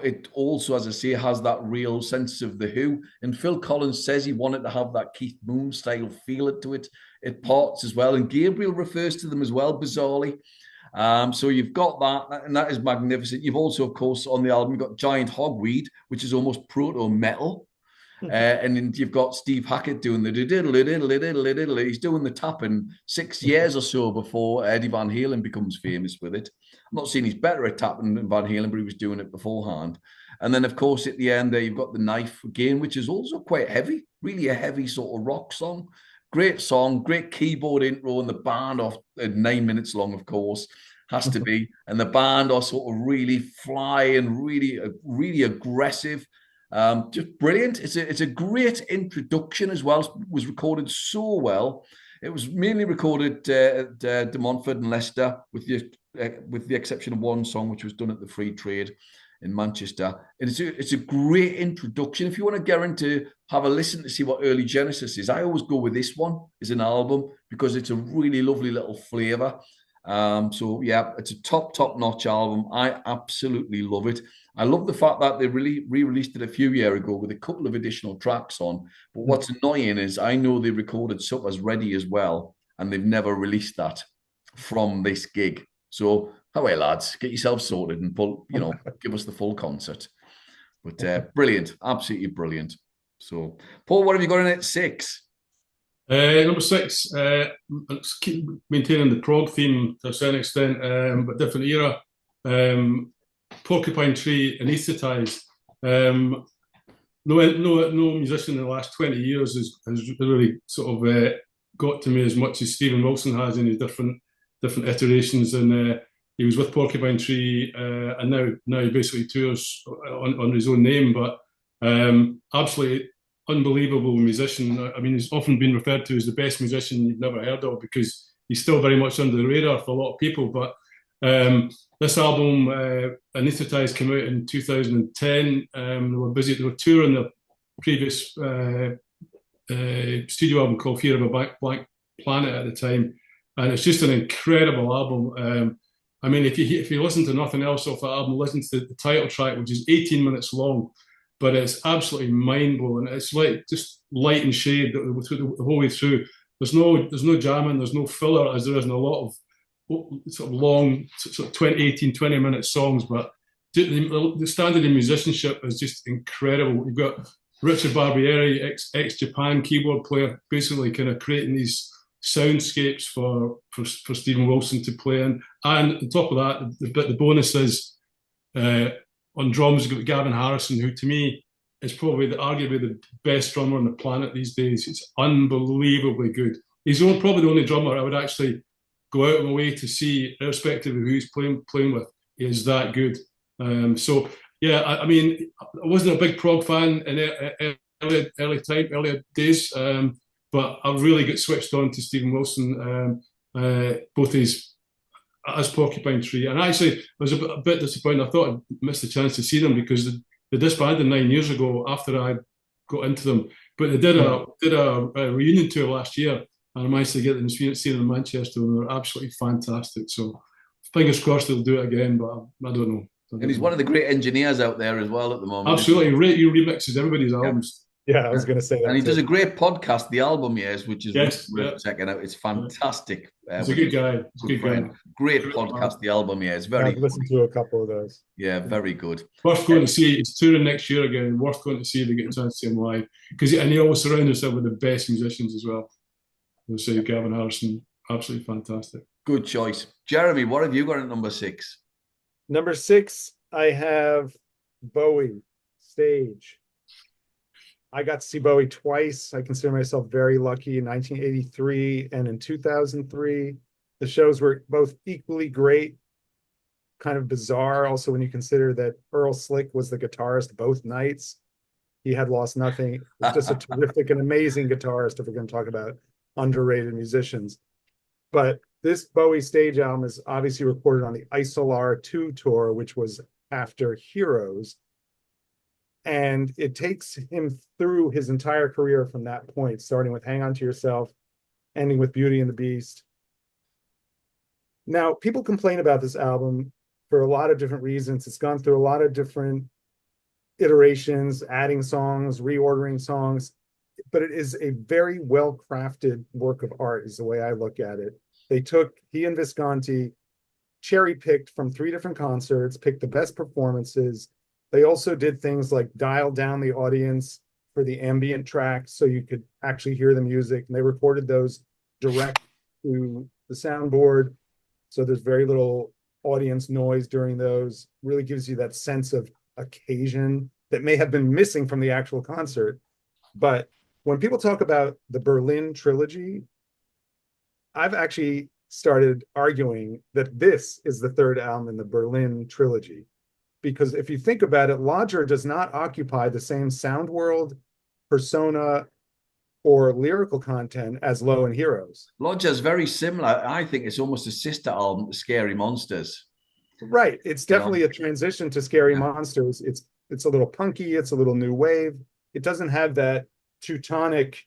it also, as I say, has that real sense of the Who. And Phil Collins says he wanted to have that Keith Moon style feel to it at parts as well. And Gabriel refers to them as well, bizarrely. So you've got that, and that is magnificent. You've also, of course, on the album, you've got Giant Hogweed, which is almost proto-metal. And then you've got Steve Hackett doing the diddle. He's doing the tapping 6 years or so before Eddie Van Halen becomes famous with it. I'm not saying he's better at tapping than Van Halen, but he was doing it beforehand. And then, of course, at the end there, you've got The Knife again, which is also quite heavy, really a heavy sort of rock song. Great song, great keyboard intro, and the band off 9 minutes long, of course, has to be. And the band are sort of really fly and really aggressive. Just brilliant. It's a great introduction as well. It was recorded so well. It was mainly recorded at De Montfort and Leicester, with the exception of one song which was done at the Free Trade in Manchester. And it's a great introduction. If you want to get into, have a listen to see what early Genesis is, I always go with this one as an album because it's a really lovely little flavour. So yeah, it's a top-notch album. I absolutely love it. I love the fact that they re-released it a few years ago with a couple of additional tracks on. But what's annoying is I know they recorded Supper's Ready as well, and they've never released that from this gig. So, hey lads, get yourself sorted and give us the full concert. But brilliant, absolutely brilliant. So, Paul, what have you got in at 6? Number six, let's keep maintaining the prog theme to a certain extent, but different era. Porcupine Tree, Anaesthetised. No musician in the last 20 years has really sort of got to me as much as Stephen Wilson has in his different iterations. And he was with Porcupine Tree, and now he basically tours on his own name. But absolutely unbelievable musician. I mean, he's often been referred to as the best musician you've never heard of because he's still very much under the radar for a lot of people. But this album, Anaesthetised, came out in 2010. They were touring the previous studio album called Fear of a Blank Planet at the time, and it's just an incredible album. I mean, if you listen to nothing else off that album, listen to the title track, which is 18 minutes long, but it's absolutely mind-blowing. It's like just light and shade the whole way through. There's no jamming, there's no filler, as there is in a lot of sort of long, sort of 20-minute songs, but the standard in musicianship is just incredible. You've got Richard Barbieri, ex-Japan keyboard player, basically kind of creating these soundscapes for Stephen Wilson to play in. And on top of that, the bonus is on drums, you've got Gavin Harrison, who to me is probably arguably the best drummer on the planet these days. It's unbelievably good. He's probably the only drummer I would actually go out of my way to see, irrespective of who he's playing with. He is that good. So yeah, I mean, I wasn't a big prog fan in early days, but I really got switched on to Stephen Wilson, both his as Porcupine Tree, and actually I was a bit disappointed. I thought I'd missed the chance to see them because they disbanded 9 years ago after I got into them. But they did a reunion tour last year, and I managed to get them to see them in Manchester, and they're absolutely fantastic. So fingers crossed they'll do it again, but I don't know. And he's one of the great engineers out there as well at the moment. Absolutely, he remixes everybody's albums. Yeah, I was going to say that. And he does a great podcast, The Album Years, which is worth checking out. It's fantastic. He's a good guy. He's a good guy. Great podcast, The Album Years. Very I've listened to a couple of those. Yeah, very good. Worth going to see. It's touring next year again. Worth going to see if they get a chance to see him live. And he always surrounds himself with the best musicians as well. We'll say Gavin Harrison, absolutely fantastic. Good choice. Jeremy, what have you got at number 6? Number 6, I have Bowie, Stage. I got to see Bowie twice. I consider myself very lucky in 1983 and in 2003. The shows were both equally great, kind of bizarre also when you consider that Earl Slick was the guitarist both nights. He had lost nothing. Just a terrific and amazing guitarist if we're going to talk about underrated musicians. But this Bowie Stage album is obviously recorded on the Isolar 2 tour, which was after Heroes. And it takes him through his entire career from that point, starting with Hang On to Yourself, ending with Beauty and the Beast. Now, people complain about this album for a lot of different reasons. It's gone through a lot of different iterations, adding songs, reordering songs, but it is a very well-crafted work of art is the way I look at it. He and Visconti cherry-picked from 3 different concerts, picked the best performances. They also did things like dial down the audience for the ambient tracks so you could actually hear the music. And they recorded those direct to the soundboard. So there's very little audience noise during those. Really gives you that sense of occasion that may have been missing from the actual concert. But when people talk about the Berlin trilogy, I've actually started arguing that this is the 3rd album in the Berlin trilogy. Because if you think about it, Lodger does not occupy the same sound world, persona, or lyrical content as Low and Heroes. Lodger's very similar. I think it's almost a sister album to Scary Monsters. Right. It's definitely a transition to Scary Monsters. It's a little punky. It's a little new wave. It doesn't have that Teutonic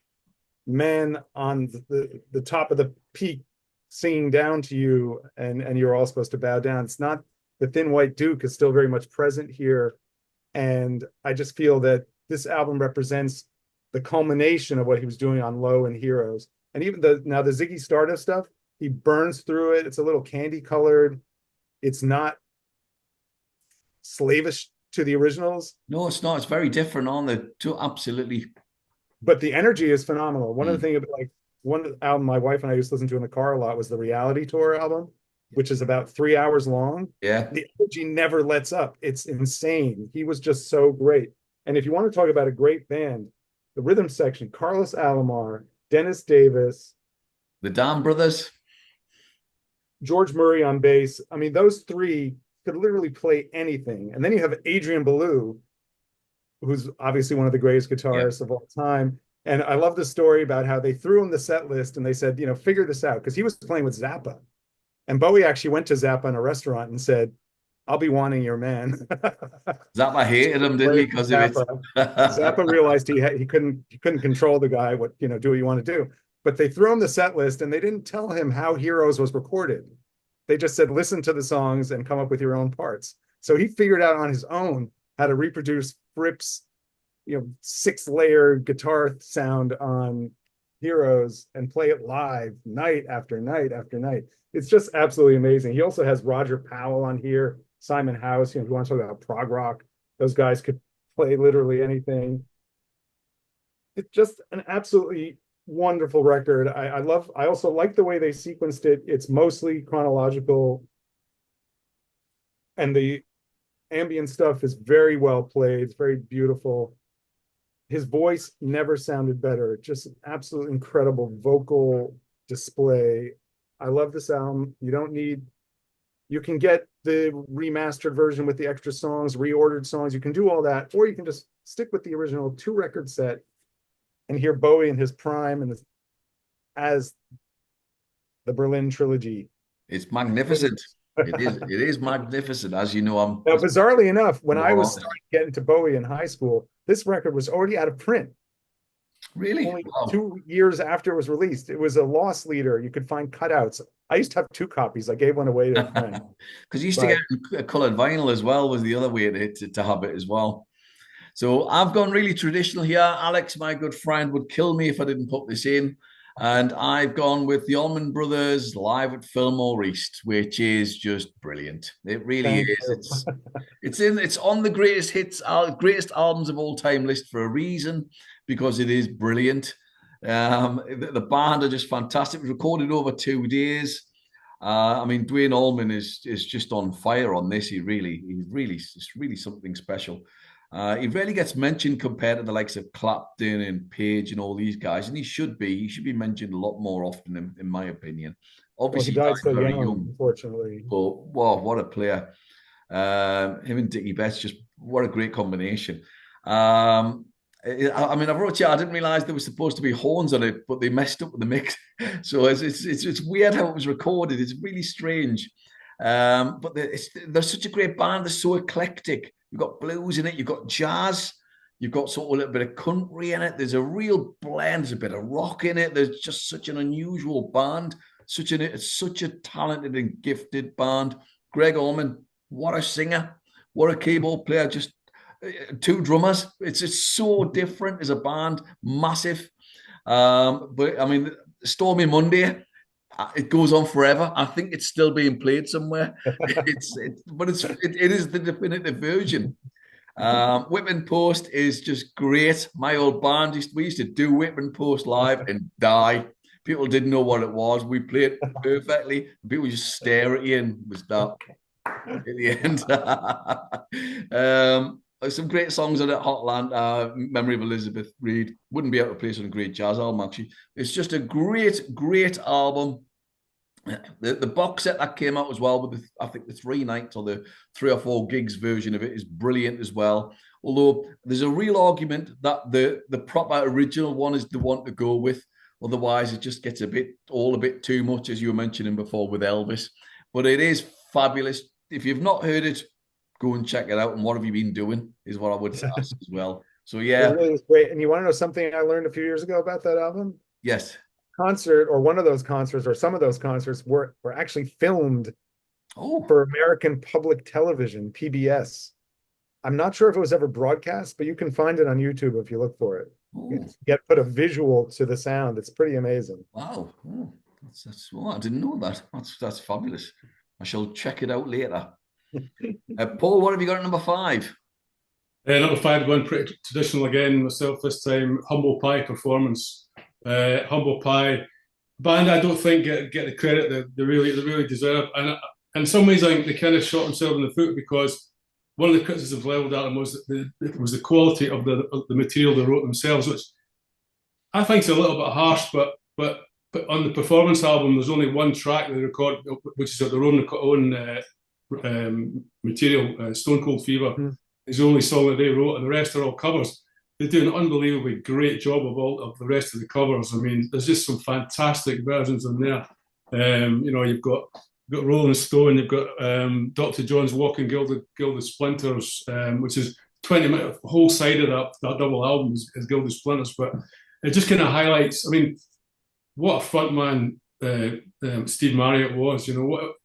men on the top of the peak singing down to you and you're all supposed to bow down. It's not. The Thin White Duke is still very much present here. And I just feel that this album represents the culmination of what he was doing on Low and Heroes. And even the Ziggy Stardust stuff, he burns through it. It's a little candy colored. It's not slavish to the originals. No, it's not. It's very different on the two. Absolutely. But the energy is phenomenal. One of the things, like one album my wife and I used to listen to in the car a lot was the Reality Tour album, which is about 3 hours long. Yeah. The energy never lets up. It's insane. He was just so great. And if you want to talk about a great band, the rhythm section, Carlos Alomar, Dennis Davis, the Dam Brothers, George Murray on bass. I mean, those three could literally play anything. And then you have Adrian Belew, who's obviously one of the greatest guitarists of all time. And I love the story about how they threw him the set list and they said, figure this out, because he was playing with Zappa. And Bowie actually went to Zappa in a restaurant and said, I'll be wanting your man. Zappa hated him, didn't he? Because of it. Zappa realized he couldn't control the guy, do what you want to do. But they threw him the set list and they didn't tell him how Heroes was recorded. They just said, listen to the songs and come up with your own parts. So he figured out on his own how to reproduce Fripp's, 6-layer guitar sound on Heroes and play it live night after night after night. It's just absolutely amazing. He also has Roger Powell on here, Simon House. If you want to talk about prog rock, those guys could play literally anything. It's just an absolutely wonderful record. I also like the way they sequenced it. It's mostly chronological, and the ambient stuff is very well played. It's very beautiful. His voice never sounded better. Just an absolute incredible vocal display. I love this album. You can get the remastered version with the extra songs, reordered songs. You can do all that, or you can just stick with the original 2-record set and hear Bowie in his prime and as the Berlin Trilogy. It's magnificent. It is magnificent. As you know, now, bizarrely enough, when I was starting to get into Bowie in high school, this record was already out of print. Really? Only 2 years after it was released. It was a loss leader. You could find cutouts. I used to have 2 copies. I gave one away to a friend. Because you used to get a colored vinyl as well, was the other way to have it as well. So I've gone really traditional here. Alex, my good friend, would kill me if I didn't put this in. And I've gone with the Almond Brothers live at Fillmore East, which is just brilliant. It really is. It's on the greatest hits, greatest albums of all time list for a reason, because it is brilliant. The band are just fantastic. We recorded over 2 days. Dwayne Allman is just on fire on this. It's really something special. He rarely gets mentioned compared to the likes of Clapton and Page and all these guys, and he should be mentioned a lot more often, in my opinion. Obviously, he died so very young, unfortunately. But wow, what a player! Him and Dickie Betts, just what a great combination. I wrote you, I didn't realize there was supposed to be horns on it, but they messed up with the mix. So it's weird how it was recorded. It's really strange. But they're such a great band. They're so eclectic. You've got blues in it. You've got jazz. You've got sort of a little bit of country in it. There's a real blend. There's a bit of rock in it. There's just such an unusual band. Such a talented and gifted band. Greg Allman, what a singer. What a keyboard player. Just 2 drummers. It's so different as a band. Massive. Stormy Monday. It goes on forever. I think it's still being played somewhere. It is the definitive version. Whitman Post is just great. My old band we used to do Whitman Post live and die. People didn't know what it was. We played it perfectly. People just stare at you and was that at the end. Some great songs on it. Hotland, Memory of Elizabeth Reed. Wouldn't be able to play on a great jazz album, actually. It's just a great album. The box set that came out as well with I think the 3 nights or the 3 or 4 gigs version of it is brilliant as well. Although there's a real argument that the proper original one is the one to go with. Otherwise, it just gets a bit too much, as you were mentioning before with Elvis. But it is fabulous. If you've not heard it, go and check it out. And what have you been doing is what I would ask as well. So yeah, it really is great. And you want to know something I learned a few years ago about that album? Yes. Concert, or one of those concerts, or some of those concerts were actually filmed for American Public Television, PBS. I'm not sure if it was ever broadcast, but you can find it on YouTube if you look for it. You put a visual to the sound. It's pretty amazing. Wow. I didn't know that. That's fabulous. I shall check it out later. Paul, what have you got at number 5? Number 5, going pretty traditional again myself this time. Humble Pie performance. Humble Pie band I don't think get the credit that they really deserve. And in some ways, I think they kind of shot themselves in the foot, because one of the criticisms leveled at them was the quality of the material they wrote themselves, which I think is a little bit harsh. But on the performance album, there's only one track they record, which is their own material. Stone Cold Fever is the only song that they wrote, and the rest are all covers. They do an unbelievably great job of all of the rest of the covers. I mean, there's just some fantastic versions in there. You've got Rolling Stone, you've got Dr. John's Walking Gilded Splinters, which is 20 minutes, the whole side of that double album is Gilded Splinters. But it just kind of highlights, I mean, what a frontman Steve Marriott was. What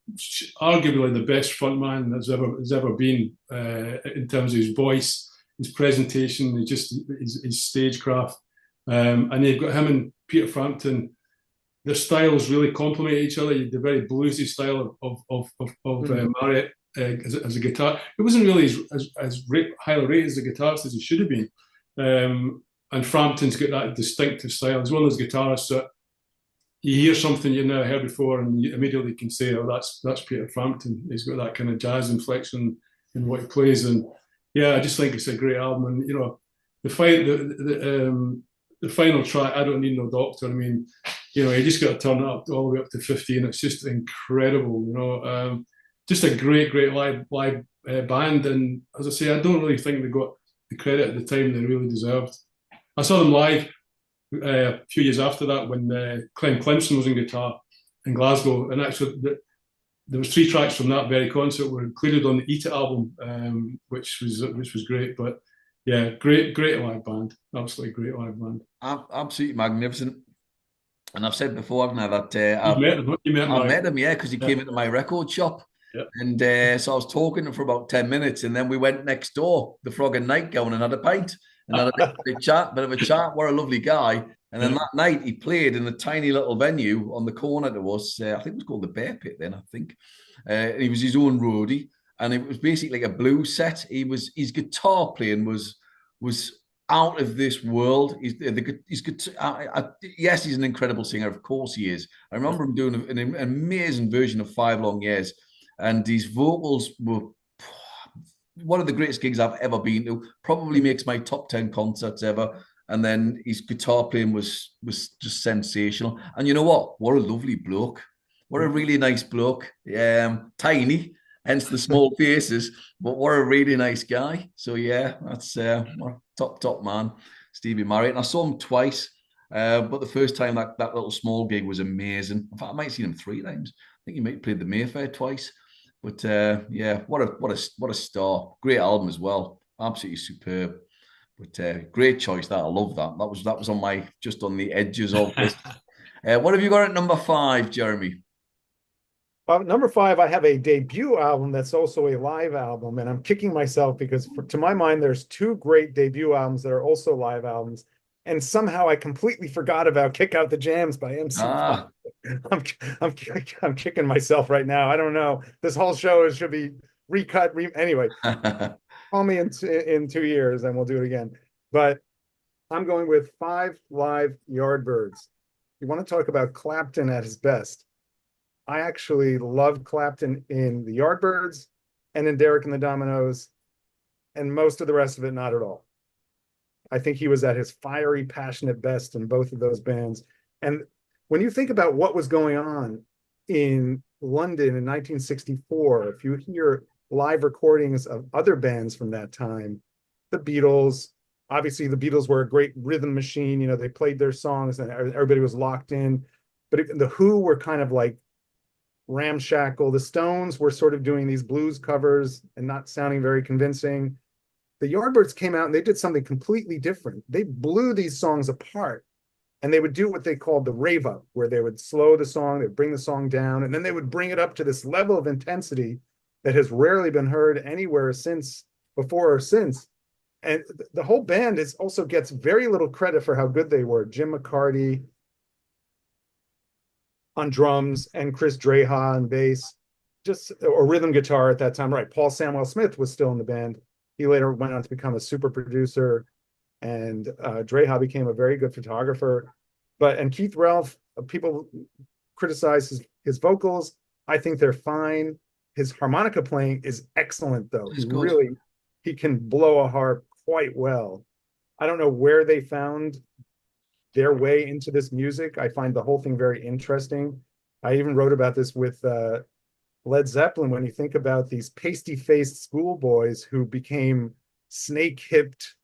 arguably the best frontman has ever been in terms of his voice, his presentation, his stagecraft. And you've got him and Peter Frampton. Their styles really complement each other. The very bluesy style of Marriott as a guitar. It wasn't really as highly rated as a guitarist as he should have been. And Frampton's got that distinctive style. He's one of those guitarists that you hear something you've never heard before, and you immediately can say, "Oh, that's Peter Frampton." He's got that kind of jazz inflection in what he plays, and yeah, I just think it's a great album. And the final track, "I Don't Need No Doctor." I mean, you just got to turn it up all the way up to 15. It's just incredible. Just a great live band. And as I say, I don't really think they got the credit at the time they really deserved. I saw them live a few years after that when Clem Clemson was in guitar in Glasgow, and actually there was 3 tracks from that very concert were included on the Eat It album, which was great. But yeah, great live band, absolutely great live band, absolutely magnificent. And I've said before, haven't I, that I met him, yeah, because he came into my record shop. Yeah. And so I was talking to him for about 10 minutes, and then we went next door, the Frog and Nightgown, and had a pint and had a bit of a chat. What a lovely guy. And then that night he played in a tiny little venue on the corner to us. I think it was called the Bear Pit then, I think. He was his own roadie, and it was basically like a blues set. His guitar playing was out of this world. Yes, he's an incredible singer. Of course he is. I remember him doing an amazing version of 5 Long Years, and his vocals were one of the greatest gigs I've ever been to. Probably makes my top 10 concerts ever. And then his guitar playing was just sensational. And you know what? What a lovely bloke. What a really nice bloke. Tiny, hence the small faces, but what a really nice guy. So yeah, that's top man, Stevie Marriott. And I saw him twice, but the first time that little small gig was amazing. In fact, I might have seen him 3 times. I think he might have played the Mayfair twice. But yeah, what a star. Great album as well. Absolutely superb. But great choice. I love that. That was just on the edges of this. What have you got at number 5, Jeremy? Number 5, I have a debut album that's also a live album, and I'm kicking myself because, to my mind, there's 2 great debut albums that are also live albums, and somehow I completely forgot about "Kick Out the Jams" by MC. I'm kicking myself right now. I don't know. This whole show should be recut. Anyway, call me in 2 years and we'll do it again. But I'm going with 5 Live Yardbirds. You want to talk about Clapton at his best? I actually loved Clapton in the Yardbirds and in Derek and the Dominoes, and most of the rest of it, not at all. I think he was at his fiery, passionate best in both of those bands. And when you think about what was going on in London in 1964, if you hear live recordings of other bands from that time, the Beatles, obviously the Beatles were a great rhythm machine. They played their songs and everybody was locked in. But the Who were kind of like ramshackle. The Stones were sort of doing these blues covers and not sounding very convincing. The Yardbirds came out and they did something completely different. They blew these songs apart, and they would do what they called the rave up, where they would slow the song, they'd bring the song down, and then they would bring it up to this level of intensity that has rarely been heard anywhere before or since. And the whole band also gets very little credit for how good they were. Jim McCarty on drums and Chris Dreja on bass, or rhythm guitar at that time. Right, Paul Samwell Smith was still in the band. He later went on to become a super producer, and Dreja became a very good photographer. And Keith Relf people criticize his vocals. I think they're fine. His harmonica playing is excellent, though. He can blow a harp quite well. I don't know where they found their way into this music. I find the whole thing very interesting. I even wrote about this with Led Zeppelin. When you think about these pasty-faced schoolboys who became snake-hipped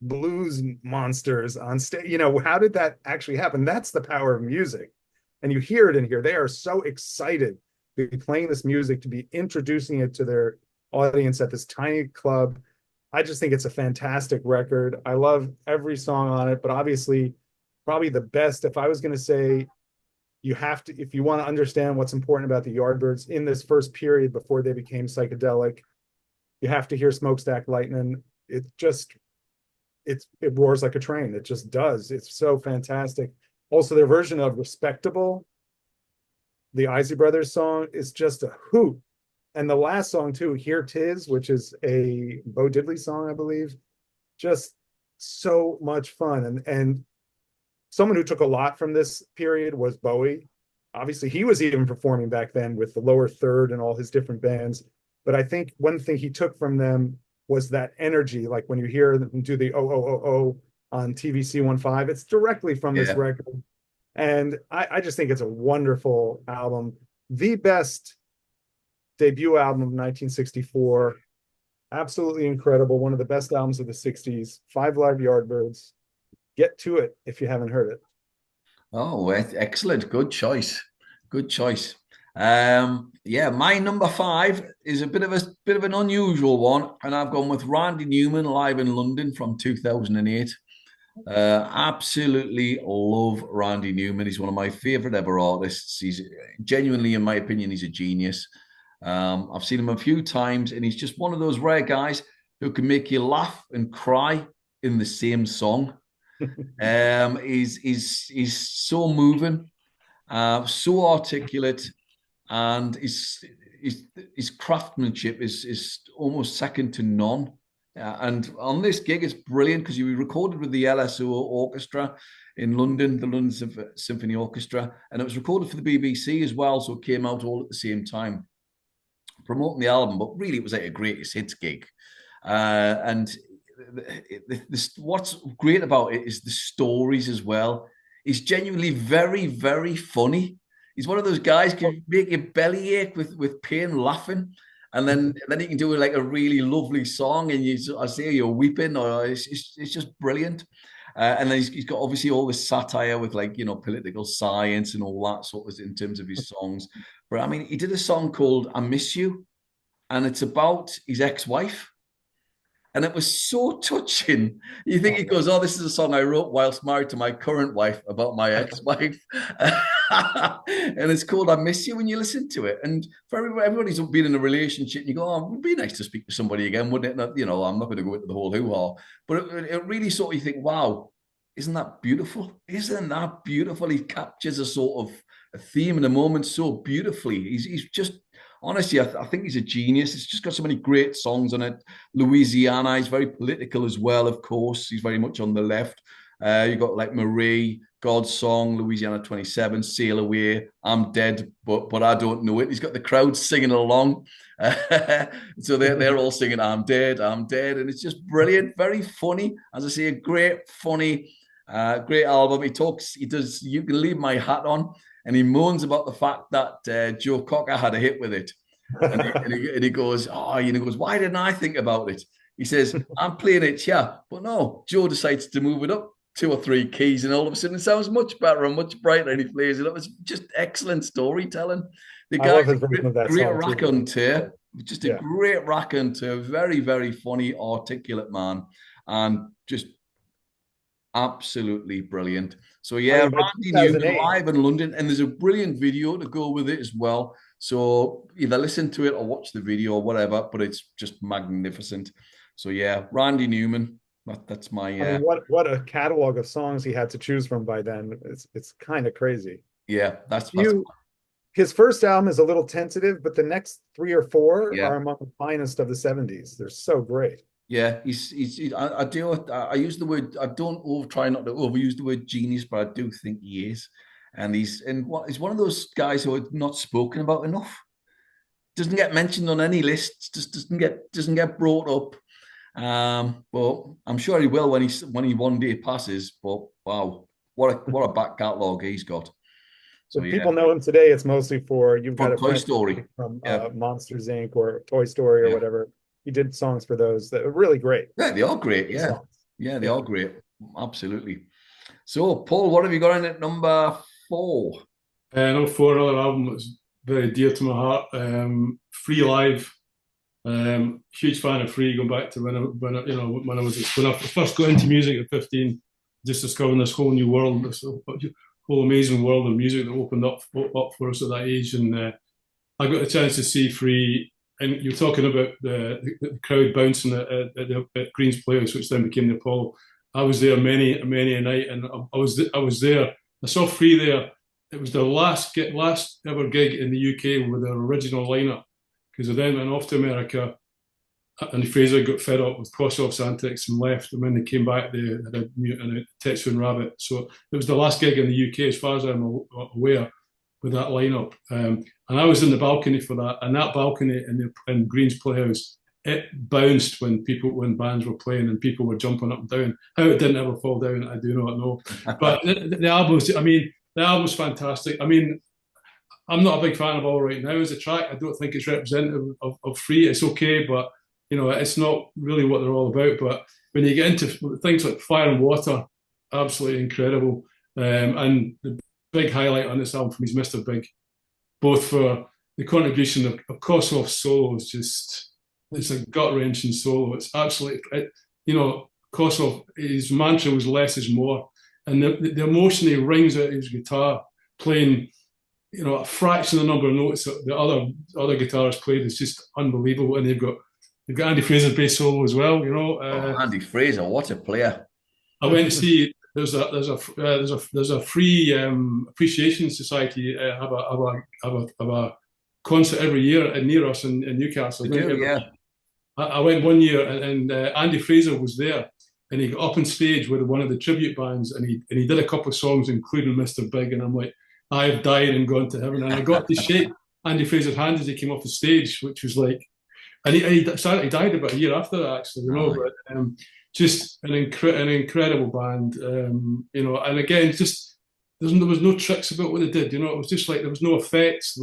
blues monsters on stage, how did that actually happen? That's the power of music. And you hear it in here. They are so excited to be playing this music, to be introducing it to their audience at this tiny club. I just think it's a fantastic record. I love every song on it, but obviously probably the best, if I was going to say, you have to, if you want to understand what's important about the Yardbirds in this first period before they became psychedelic, you have to hear Smokestack Lightning. It roars like a train. It just does. It's so fantastic. Also, their version of Respectable, the Isley Brothers song, is just a hoot. And the last song too, Here 'Tis, which is a Bo Diddley song, I believe, just so much fun. And someone who took a lot from this period was Bowie. Obviously, he was even performing back then with the Lower Third and all his different bands. But I think one thing he took from them was that energy. Like when you hear them do the oh, oh, oh, oh on TVC 15, it's directly from this record. And I just think it's a wonderful album. The best debut album of 1964. Absolutely incredible. One of the best albums of the 60s. 5 Live Yardbirds. Get to it if you haven't heard it. Oh, excellent. Good choice. Good choice. My number 5 is a bit of an unusual one, and I've gone with Randy Newman live in London from 2008. Absolutely love Randy Newman. He's one of my favorite ever artists. He's genuinely, in my opinion, he's a genius. I've seen him a few times, and he's just one of those rare guys who can make you laugh and cry in the same song. He's so moving, so articulate, and his craftsmanship is almost second to none. And on this gig, it's brilliant because he recorded with the LSO Orchestra in London, the London Symphony Orchestra, and it was recorded for the BBC as well, so it came out all at the same time, promoting the album. But really, it was like a greatest hits gig, and what's great about it is the stories as well. He's genuinely very, very funny. He's one of those guys who can make your belly ache with pain laughing. And then he can do like a really lovely song, and you're weeping, or it's just brilliant. And then he's got obviously all this satire with political science and all that sort of in terms of his songs. But I mean, he did a song called "I Miss You," and it's about his ex-wife. And it was so touching. You think he goes, "Oh, this is a song I wrote whilst married to my current wife about my ex-wife." And it's called "I Miss You" when you listen to it. And for everybody's been in a relationship, and you go, "Oh, it would be nice to speak to somebody again, wouldn't it?" I'm not going to go into the whole hoo-ha. But it really sort of, you think, wow, isn't that beautiful? Isn't that beautiful? He captures a sort of a theme and a moment so beautifully. He's just... Honestly, I think he's a genius. It's just got so many great songs on it. Louisiana, he's very political as well, of course. He's very much on the left. You've got like Marie, God's Song, Louisiana 27, Sail Away, I'm Dead, but I Don't Know It. He's got the crowd singing along. So they're all singing, I'm dead, I'm dead. And it's just brilliant, very funny. As I say, a great, funny, great album. He does You Can Leave My Hat On. And he moans about the fact that Joe Cocker had a hit with it. And he goes, why didn't I think about it? He says, I'm playing it, yeah. But no, Joe decides to move it up 2 or 3 keys, and all of a sudden it sounds much better and much brighter, and he plays it up. It's just excellent storytelling. The guy's a great raconteur, just a great raconteur, very, very funny, articulate man, and just absolutely brilliant. So yeah, Randy Newman live in London, and there's a brilliant video to go with it as well. So either listen to it or watch the video or whatever, but it's just magnificent. So yeah, Randy Newman, that's my... I mean, what a catalog of songs he had to choose from by then. It's kind of crazy. Yeah, that's his first album is a little tentative, but the next 3 or 4 are among the finest of the 70s. They're so great. Yeah, I use the word, I don't try not to overuse the word genius, but I do think he is. and he's one of those guys who are not spoken about enough. Doesn't get mentioned on any lists. Just doesn't get brought up. But I'm sure he will when he one day passes. But wow, what a back catalogue he's got. So if people know him today, it's mostly for You've Got a Toy Story from Monsters Inc. or Toy Story or whatever. He did songs for those that are really great. Yeah, they are great. Yeah, they are great. Absolutely. So, Paul, what have you got in at number 4? Number 4, another album that's very dear to my heart. Free Live. Huge fan of Free. Going back to when I first got into music at 15, just discovering this whole new world, this whole amazing world of music that opened up for us at that age. And I got a chance to see Free. And you're talking about the crowd bouncing at Green's Playhouse, which then became the Apollo. I was there many a night, and I was there. I saw Free there. It was their last ever gig in the UK with their original lineup, because they then went off to America. Andy Fraser got fed up with Cross-Off's antics and left. And when they came back, they had a mute and a Tetsu Rabbit. So it was the last gig in the UK, as far as I'm aware, with that lineup. And I was in the balcony for that. And that balcony in Green's Playhouse, it bounced when bands were playing and people were jumping up and down. How it didn't ever fall down, I do not know. But the album's fantastic. I mean, I'm not a big fan of All Right Now as a track. I don't think it's representative of Free. It's okay, but it's not really what they're all about. But when you get into things like Fire and Water, absolutely incredible. And the big highlight on this album for me is Mr. Big, both for the contribution of Kossoff's solo. It's a gut-wrenching solo. It's absolutely, Kossoff, his mantra was less is more. And the emotion he wrings out of his guitar, playing, a fraction of the number of notes that the other guitarists played is just unbelievable. And they've got Andy Fraser's bass solo as well. Andy Fraser, what a player! I went to see. There's a free appreciation society have a concert every year near us in Newcastle. I went one year, and Andy Fraser was there, and he got up on stage with one of the tribute bands, and he did a couple of songs, including Mr. Big, and I'm like, I have died and gone to heaven. And I got to shake Andy Fraser's hand as he came off the stage, which was like, and he died about a year after that, actually, but just an incredible band, and again, just there was no tricks about what they did, it was just like there was no effects,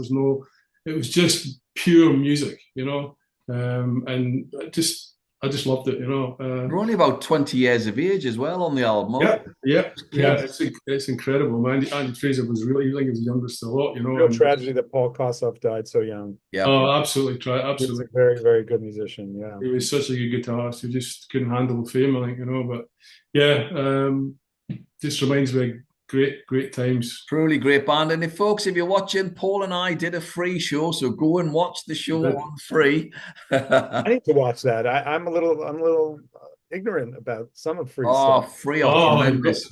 it was just pure music, and I just loved it, You're only about 20 years of age as well on the album. Yeah. It's incredible, man. Andy Fraser was really, I think he was the youngest of the lot, Real tragedy that Paul Kossoff died so young. Yeah. Oh, absolutely. Absolutely. He was a very, very good musician. Yeah. He was such a good guitarist. He just couldn't handle the fame, I think, but yeah, just reminds me of great times. Truly great band. And if you're watching, Paul and I did a Free show, so go and watch the show on Free. I need to watch that. I'm a little ignorant about some of Free stuff. Free are tremendous.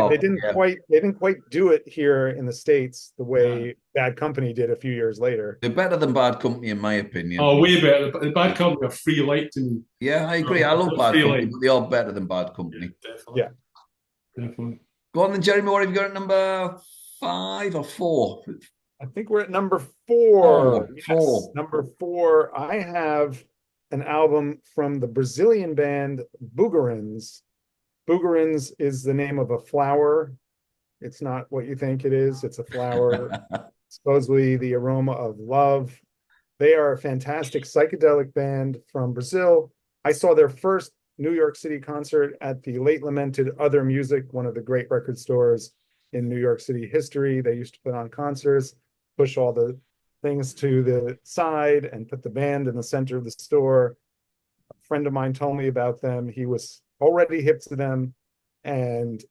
They didn't quite do it here in the States the way Bad Company did a few years later. They're better than Bad Company, in my opinion. Oh, way better. The Bad Company are Free light to me. Yeah, I agree. I love Bad Company, but they are better than Bad Company. Yeah, definitely. Go on then, Jeremy. What have you got at number 5 or 4? I think we're at number 4. Four. Number 4. I have an album from the Brazilian band Boogerins. Boogerins is the name of a flower. It's not what you think it is. It's a flower. Supposedly the aroma of love. They are a fantastic psychedelic band from Brazil. I saw their first New York City concert at the late lamented Other Music, one of the great record stores in New York City history. They used to put on concerts, push all the things to the side and put the band in the center of the store. A friend of mine told me about them. He was already hip to them, and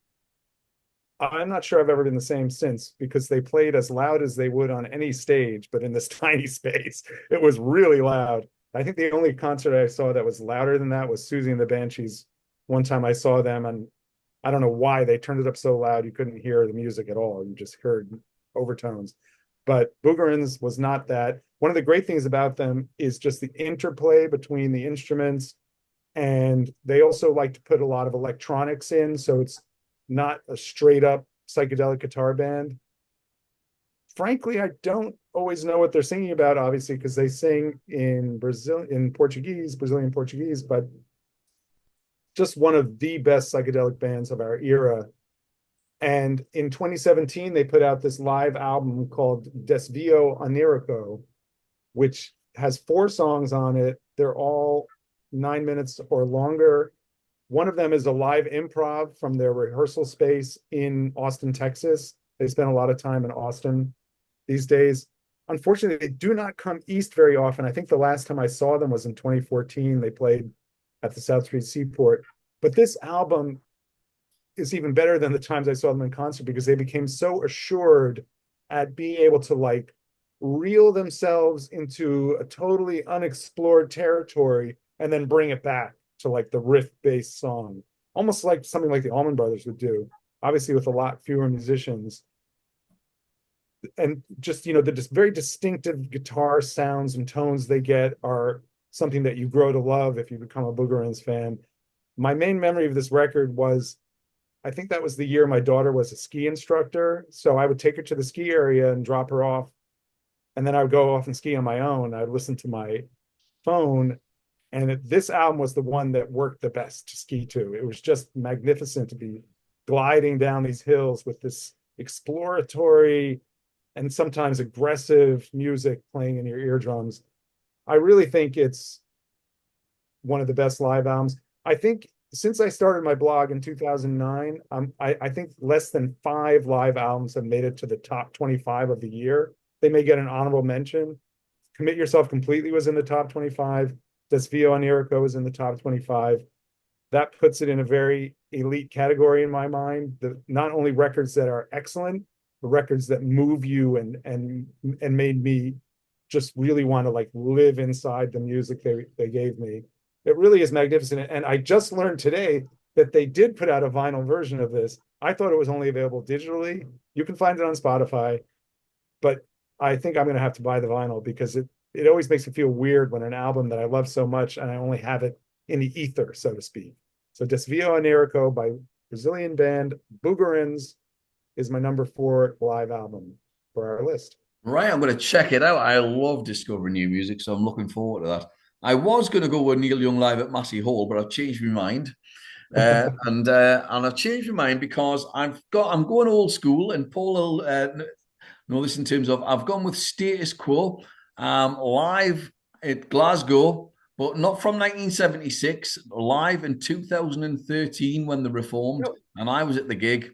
I'm not sure I've ever been the same since, because they played as loud as they would on any stage, but in this tiny space, it was really loud. I think the only concert I saw that was louder than that was Susie and the Banshees. One time I saw them, and I don't know why they turned it up so loud you couldn't hear the music at all. You just heard overtones. But Boogerins was not that. One of the great things about them is just the interplay between the instruments, and they also like to put a lot of electronics in, so it's not a straight up psychedelic guitar band. frankly, I don't always know what they're singing about, obviously, because they sing in Brazilian Portuguese, but just one of the best psychedelic bands of our era. And in 2017, they put out this live album called Desvio Onirico, which has 4 songs on it. They're all 9 minutes or longer. One of them is a live improv from their rehearsal space in Austin, Texas. They spend a lot of time in Austin these days. Unfortunately, they do not come east very often. I think the last time I saw them was in 2014. They played at the South Street Seaport. But this album is even better than the times I saw them in concert because they became so assured at being able to like reel themselves into a totally unexplored territory and then bring it back to like the riff-based song, almost like something like the Almond Brothers would do, obviously with a lot fewer musicians. And just, you know, the just very distinctive guitar sounds and tones they get are something that you grow to love if you become a Boogerins fan. My main memory of this record was, I think that was the year my daughter was a ski instructor. So I would take her to the ski area and drop her off. And then I would go off and ski on my own. I'd listen to my phone. And this album was the one that worked the best to ski to. It was just magnificent to be gliding down these hills with this exploratory and sometimes aggressive music playing in your eardrums. I really think it's one of the best live albums. I think since I started my blog in 2009, I think less than 5 live albums have made it to the top 25 of the year. They may get an honorable mention. Commit Yourself Completely was in the top 25. Desvio Onirico was in the top 25. That puts it in a very elite category in my mind. Not only records that are excellent, but records that move you and made me just really want to like live inside the music they gave me. It really is magnificent. And I just learned today that they did put out a vinyl version of this. I thought it was only available digitally. You can find it on Spotify, but I think I'm going to have to buy the vinyl because it always makes me feel weird when an album that I love so much and I only have it in the ether, so to speak. So Desvio Onirico by Brazilian band Boogerins is my number 4 live album for our list. Right, I'm going to check it out. I love discovering new music, so I'm looking forward to that. I was going to go with Neil Young live at Massey Hall, but I've changed my mind. And I've changed my mind because I'm going old school, and Paul will know this in terms of I've gone with Status Quo live at Glasgow, but not from 1976, live in 2013 when they reformed, and I was at the gig,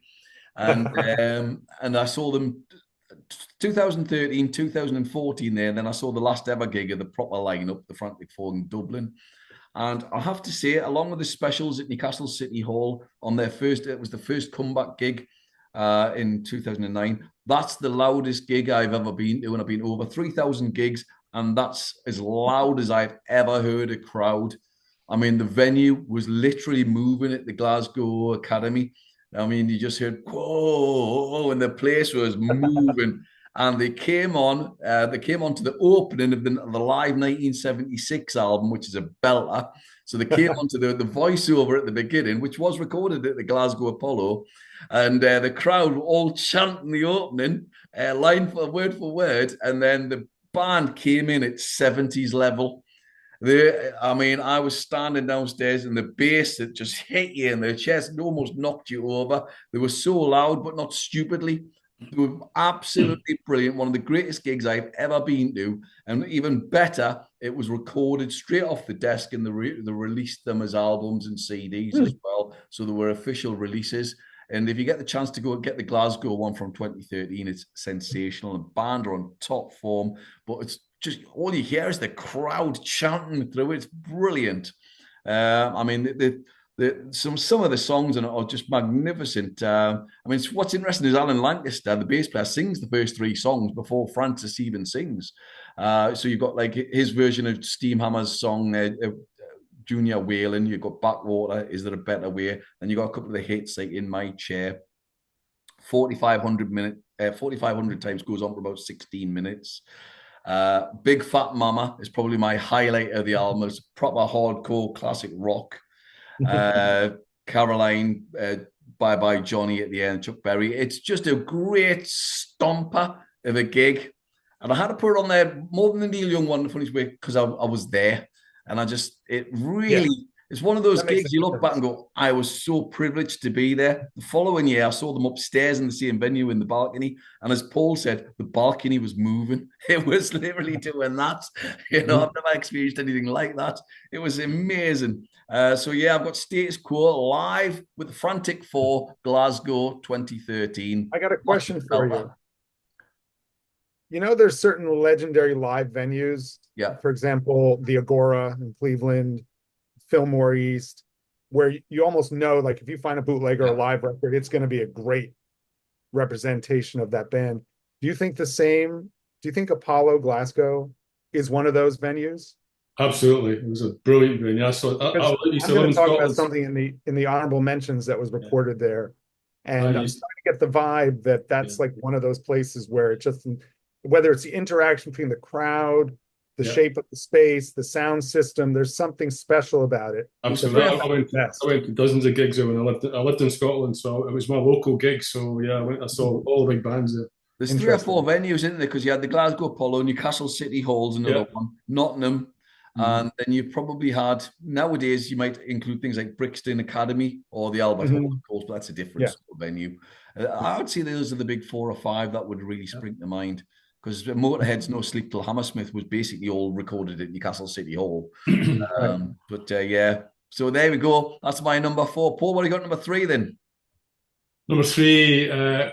and I saw them 2013, 2014 there, and then I saw the last ever gig of the proper lineup, the Frantic Four in Dublin. And I have to say, along with the specials at Newcastle City Hall on their it was the first comeback gig in 2009. That's the loudest gig I've ever been to, and I've been over 3,000 gigs, and that's as loud as I've ever heard a crowd. I mean, the venue was literally moving at the Glasgow Academy. I mean, you just heard whoa, and the place was moving. And they came on to the opening of the live 1976 album, which is a belter. So they came on to the voiceover at the beginning, which was recorded at the Glasgow Apollo. And the crowd were all chanting the opening, line for word. And then the band came in at 70s level. I was standing downstairs and the bass that just hit you in the chest and almost knocked you over. They were so loud, but not stupidly. They were absolutely brilliant. One of the greatest gigs I've ever been to. And even better, it was recorded straight off the desk and they released them as albums and CDs as well. So there were official releases. And if you get the chance to go and get the Glasgow one from 2013, it's sensational. The band are on top form, but it's just all you hear is the crowd chanting through it. It's brilliant. Some of the songs are just magnificent. What's interesting is Alan Lancaster, the bass player, sings the first 3 songs before Francis even sings. So you've got like his version of Steamhammer's song, Junior Whalen. You've got Backwater, Is There a Better Way? And you've got a couple of the hits like In My Chair. 4,500 times goes on for about 16 minutes. Big Fat Mama is probably my highlight of the album. It's proper hardcore classic rock. Caroline, Bye Bye Johnny at the end, Chuck Berry. It's just a great stomper of a gig, and I had to put it on there more than the Neil Young one in the funniest way because I was there, and it really. Yeah. It's one of those That makes gigs a you look back difference. and go, I was so privileged to be there. The following year, I saw them upstairs in the same venue in the balcony. And as Paul said, the balcony was moving. It was literally doing that. You know, I've never experienced anything like that. It was amazing. So, yeah, I've got Status Quo live with the Frantic Four, Glasgow 2013. I got a question for you. You know, there's certain legendary live venues. Yeah. For example, the Agora in Cleveland, Fillmore East, where you almost know, like, if you find a bootleg or a live record, it's going to be a great representation of that band. Do you think the same? Do you think Apollo Glasgow is one of those venues? Absolutely, it was a brilliant venue. I saw. I'm going to talk about something in the honorable mentions that was recorded there, and I'm starting to get the vibe that that's like one of those places where it just, whether it's the interaction between the crowd, the shape of the space, the sound system, there's something special about it. Absolutely. I went to dozens of gigs there when I lived in Scotland, so it was my local gig. So yeah, I saw all the big bands there. There's 3 or 4 venues, isn't there? Because you had the Glasgow Apollo, Newcastle City Hall's another one, Nottingham, and then you probably had, nowadays you might include things like Brixton Academy or the Albert Hall, of course, but that's a different sort of venue. I would say those are the big 4 or 5 that would really spring to mind. Because Motorhead's No Sleep Till Hammersmith was basically all recorded at Newcastle City Hall. Yeah, so there we go. That's my number 4. Paul, what do you got number 3 then? Number 3,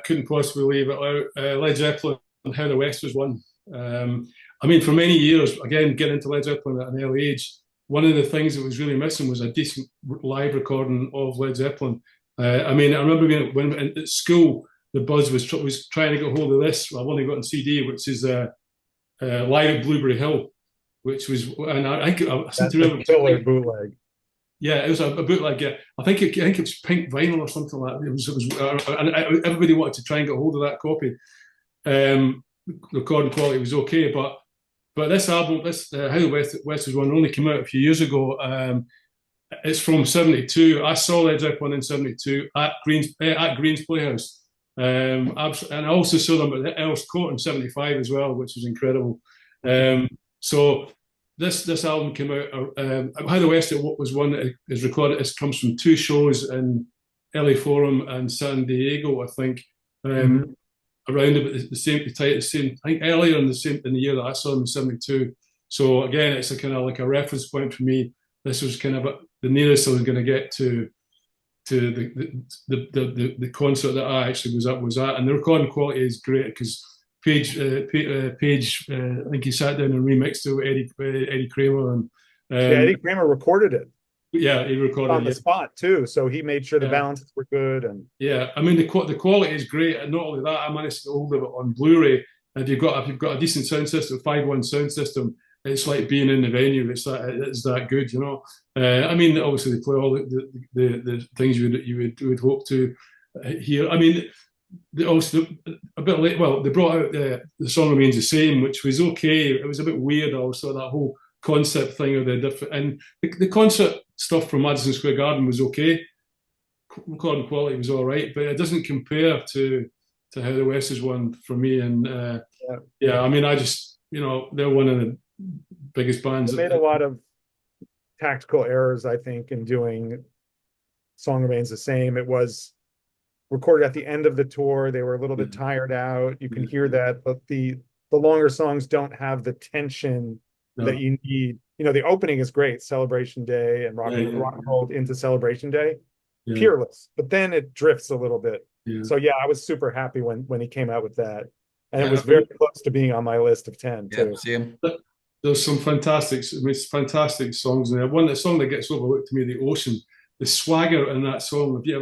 couldn't possibly leave it out. Led Zeppelin and How the West Was Won. I mean, for many years, again, getting into Led Zeppelin at an early age, one of the things that was really missing was a decent live recording of Led Zeppelin. I mean, I remember when at school, the buzz was trying to get hold of this. I've only got on CD, which is Live at Blueberry Hill, which was, and I seem to remember, killer bootleg. Yeah, it was a bootleg. Yeah, I think it was pink vinyl or something like that. It was, and everybody wanted to try and get hold of that copy. Recording quality was okay, but this album, How the West Was Won, only came out a few years ago. It's from '72. I saw Led Zeppelin in '72 at Green's Playhouse. And I also saw them at Earl's Court in '75 as well, which was incredible. So this album came out. How the West Was Won is recorded. It comes from 2 shows in LA Forum and San Diego, I think. Around about the same time, I think earlier in the year that I saw them in '72. So again, it's a kind of like a reference point for me. This was kind of the nearest I was going to get to the concert that I actually was at, and the recording quality is great because Page, I think he sat down and remixed it with Eddie Kramer, and Eddie Kramer recorded it. Yeah, he recorded on the spot too, so he made sure the balances were good. And I mean the quality is great, and not only that, I managed to get hold of it on Blu-ray. And if you've got a decent sound system, 5.1 sound system, it's like being in the venue. It's that good, you know. I mean, obviously they play all the things you would hope to hear. I mean, also a bit late. Well, they brought out the Song Remains the Same, which was okay. It was a bit weird, also, that whole concept thing of the different, and the concert stuff from Madison Square Garden was okay. Recording quality was all right, but it doesn't compare to How the West Is Won for me. And I mean, I just, you know, they're one of the biggest bands. They made a lot of tactical errors, I think, in doing Song Remains the Same. It was recorded at the end of the tour. They were a little bit tired out. You can hear that, but the longer songs don't have the tension that you need. You know, the opening is great, Celebration Day and rock and roll into Celebration Day, peerless. But then it drifts a little bit. So I was super happy when he came out with that, and it was very close to being on my list of 10 too. Same. There's some fantastic songs in there. The song that gets overlooked to me, The Ocean, the swagger in that song. If you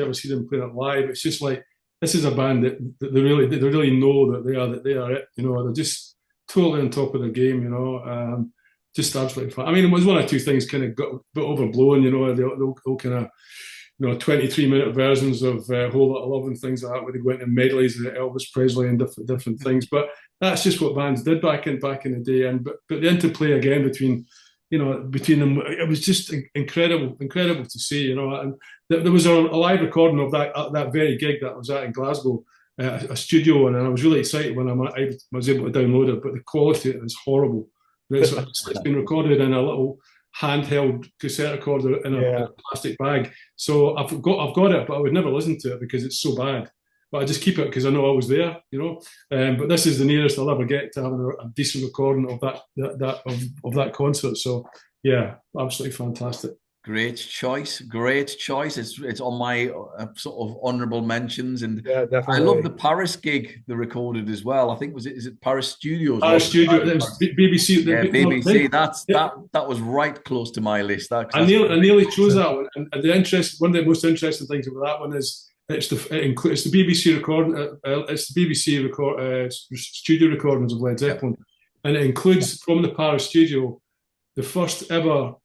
ever see them play it live, it's just like, this is a band that they really know that they are it. You know, they're just totally on top of their game. You know, just absolutely fun. I mean, it was 1 or 2 things kind of got a bit overblown. You know, they'll kind of, you know, 23-minute versions of Whole Lotta Love and things like that, where they go into medleys of Elvis Presley and different things. But that's just what bands did back in the day. And but the interplay again between them, it was just incredible to see. You know, and there was a live recording of that very gig that I was at in Glasgow. a studio one, and I was really excited when I was able to download it, but the quality is horrible. It's been recorded in a little handheld cassette recorder in a plastic bag. So I've got it, but I would never listen to it because it's so bad. But I just keep it because I know I was there, But this is the nearest I'll ever get to having a decent recording of that concert. So yeah, absolutely fantastic. Great choice. It's on my sort of honourable mentions, and definitely. I love the Paris gig they recorded as well. I think is it Paris Studios? Paris Studio. It was BBC. Yeah, BBC. That was right close to my list. I nearly chose that one. And one of the most interesting things about that one is it's the BBC recording. It's the BBC studio recordings of Led Zeppelin, and it includes from the Paris studio the first ever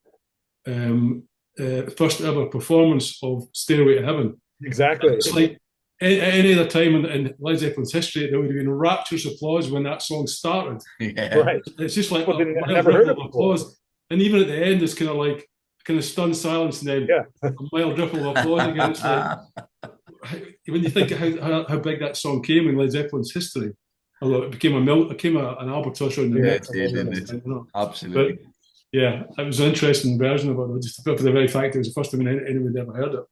performance of Stairway to Heaven. Exactly. It's like any other time in Led Zeppelin's history, there would have been rapturous applause when that song started. Yeah. Right. It's just like never heard of applause. And even at the end, it's kind of stunned silence, and then a mild ripple of applause again. It's like, when you think of how big that song came in Led Zeppelin's history, although it became an albatross on the neck. Absolutely. But, yeah, it was an interesting version of it, just for the very fact it was the first time anyone had ever heard it.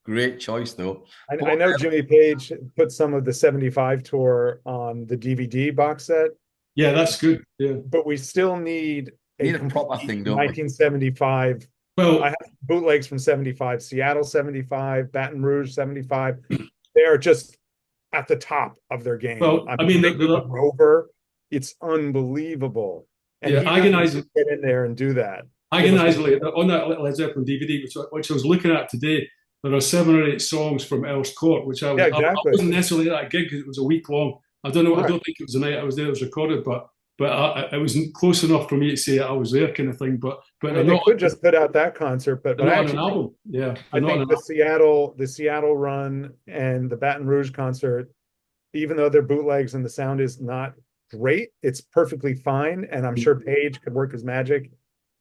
Great choice, though. I know Jimmy Page put some of the 75 tour on the DVD box set. Yeah, that's good. Yeah, but we still need a proper thing, don't 1975. Well, I have bootlegs from 75, Seattle 75, Baton Rouge 75. They are just at the top of their game. Well, I mean the Rover, it's unbelievable. And agonizing get in there and do that. Agonizingly on that Led Zeppelin DVD, which I was looking at today, there are 7 or 8 songs from Earl's Court, which I wasn't necessarily at that gig because it was a week long. I don't know. Right. I don't think it was the night I was there. It was recorded, but it was close enough for me to say I was there, kind of thing. But they could just put out that concert, but not on an album. Yeah, I think the Seattle run and the Baton Rouge concert, even though they're bootlegs and the sound is not great, it's perfectly fine, and I'm sure Page could work his magic.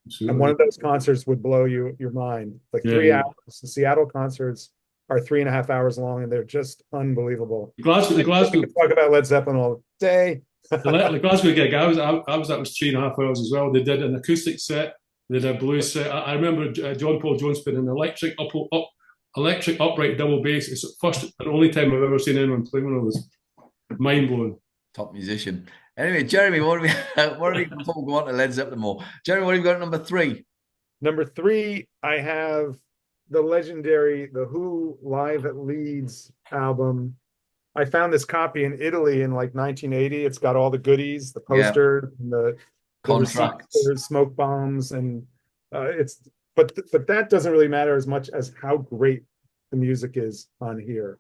Absolutely. And one of those concerts would blow your mind. Like 3 hours. The Seattle concerts are 3.5 hours long, and they're just unbelievable. The Glasgow. We can talk about Led Zeppelin all day. the Glasgow gig, I was that was 3.5 hours as well. They did an acoustic set. They did a blues set. I remember John Paul Jones put an electric upright double bass. It's the first and only time I've ever seen anyone play one of those. Mind blowing. Top musician. Anyway, Jeremy, what are we before we go on to Led Zeppelin more? Jeremy, what have you got at number 3? Number 3, I have the legendary The Who Live at Leeds album. I found this copy in Italy in like 1980. It's got all the goodies, the poster, and the contracts, smoke bombs, and but that doesn't really matter as much as how great the music is on here.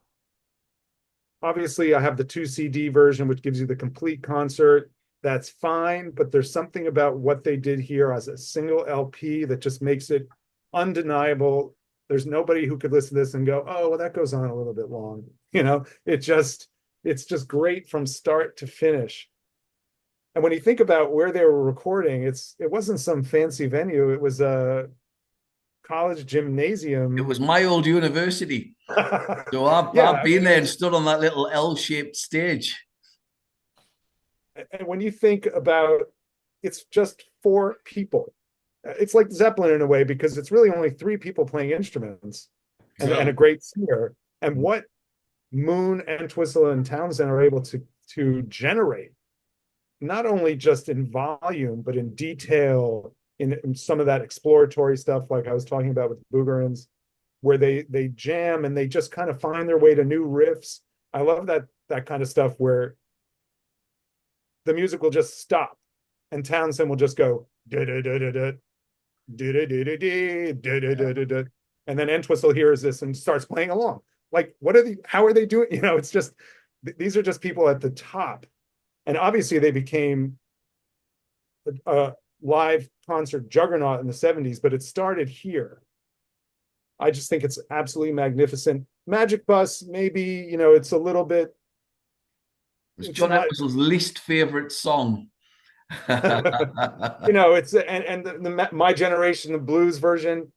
Obviously, I have the 2 CD version, which gives you the complete concert. That's fine, but there's something about what they did here as a single LP that just makes it undeniable. There's nobody who could listen to this and go, oh, well, that goes on a little bit long. It's just great from start to finish. And when you think about where they were recording, it wasn't some fancy venue. It was a college gymnasium. It was my old university. So I've been there and stood on that little L-shaped stage. And when you think about, it's just 4 people. It's like Zeppelin in a way, because it's really only 3 people playing instruments and a great singer. And what Moon, Entwistle, and Townsend are able to generate, not only just in volume, but in detail, in some of that exploratory stuff, like I was talking about with Boogerins, where they jam and they just kind of find their way to new riffs. I love that kind of stuff where the music will just stop and Townsend will just go da da da da da da da da da da da da da, and then Entwistle hears this and starts playing along. Like, how are they doing? It's just, these are just people at the top. And obviously they became a live concert juggernaut in the 70s, but it started here. I just think it's absolutely magnificent. Magic Bus, maybe, it's a little bit. It's John Entwistle's least favorite song. It's and My Generation, the blues version,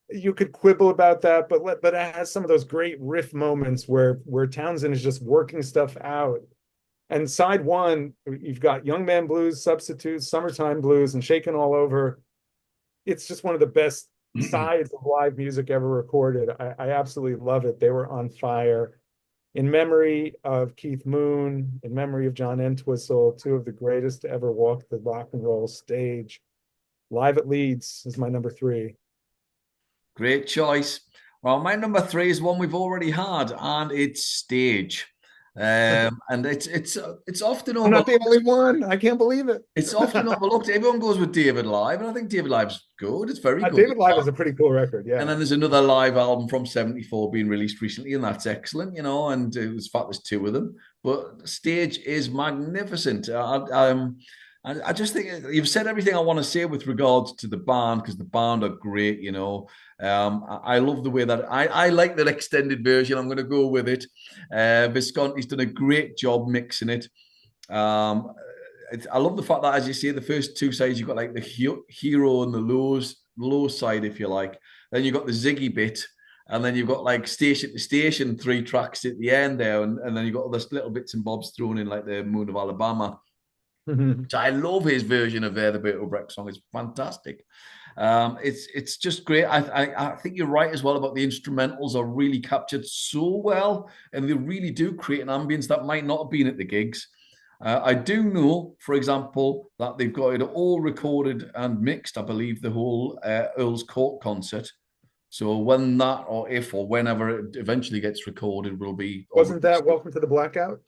you could quibble about that, but it has some of those great riff moments where Townsend is just working stuff out. And side one, you've got Young Man Blues, Substitutes, Summertime Blues, and Shakin' All Over. It's just one of the best sides of live music ever recorded. I absolutely love it. They were on fire. In memory of Keith Moon, in memory of John Entwistle, two of the greatest to ever walk the rock and roll stage. Live at Leeds is my number 3. Great choice. Well, my number 3 is one we've already had, and it's Stage. And it's often I'm not overlooked. the only one. I can't believe it. It's often overlooked. Everyone goes with David Live, and I think David Live's good. It's very good. David Live is a pretty cool record, yeah. And then there's another live album from '74 being released recently, and that's excellent, you know. And it was fact there's 2 of them, but Stage is magnificent. I just think you've said everything I want to say with regards to the band, because the band are great, you know. I love the way that I like that extended version. I'm going to go with it. Visconti's done a great job mixing it. I love the fact that, as you say, the first 2 sides, you've got like the hero and the low side, if you like. Then you've got the Ziggy bit, and then you've got like Station to Station, 3 tracks at the end there, and then you've got all the little bits and bobs thrown in, like the Moon of Alabama. Which I love his version of the Bertolt Brecht song. It's fantastic. It's just great. I think you're right as well about the instrumentals are really captured so well, and they really do create an ambience that might not have been at the gigs. I do know, for example, that they've got it all recorded and mixed. I believe the whole Earl's Court concert. So when that, or if, or whenever it eventually gets recorded, will be. Wasn't that Welcome to the Blackout?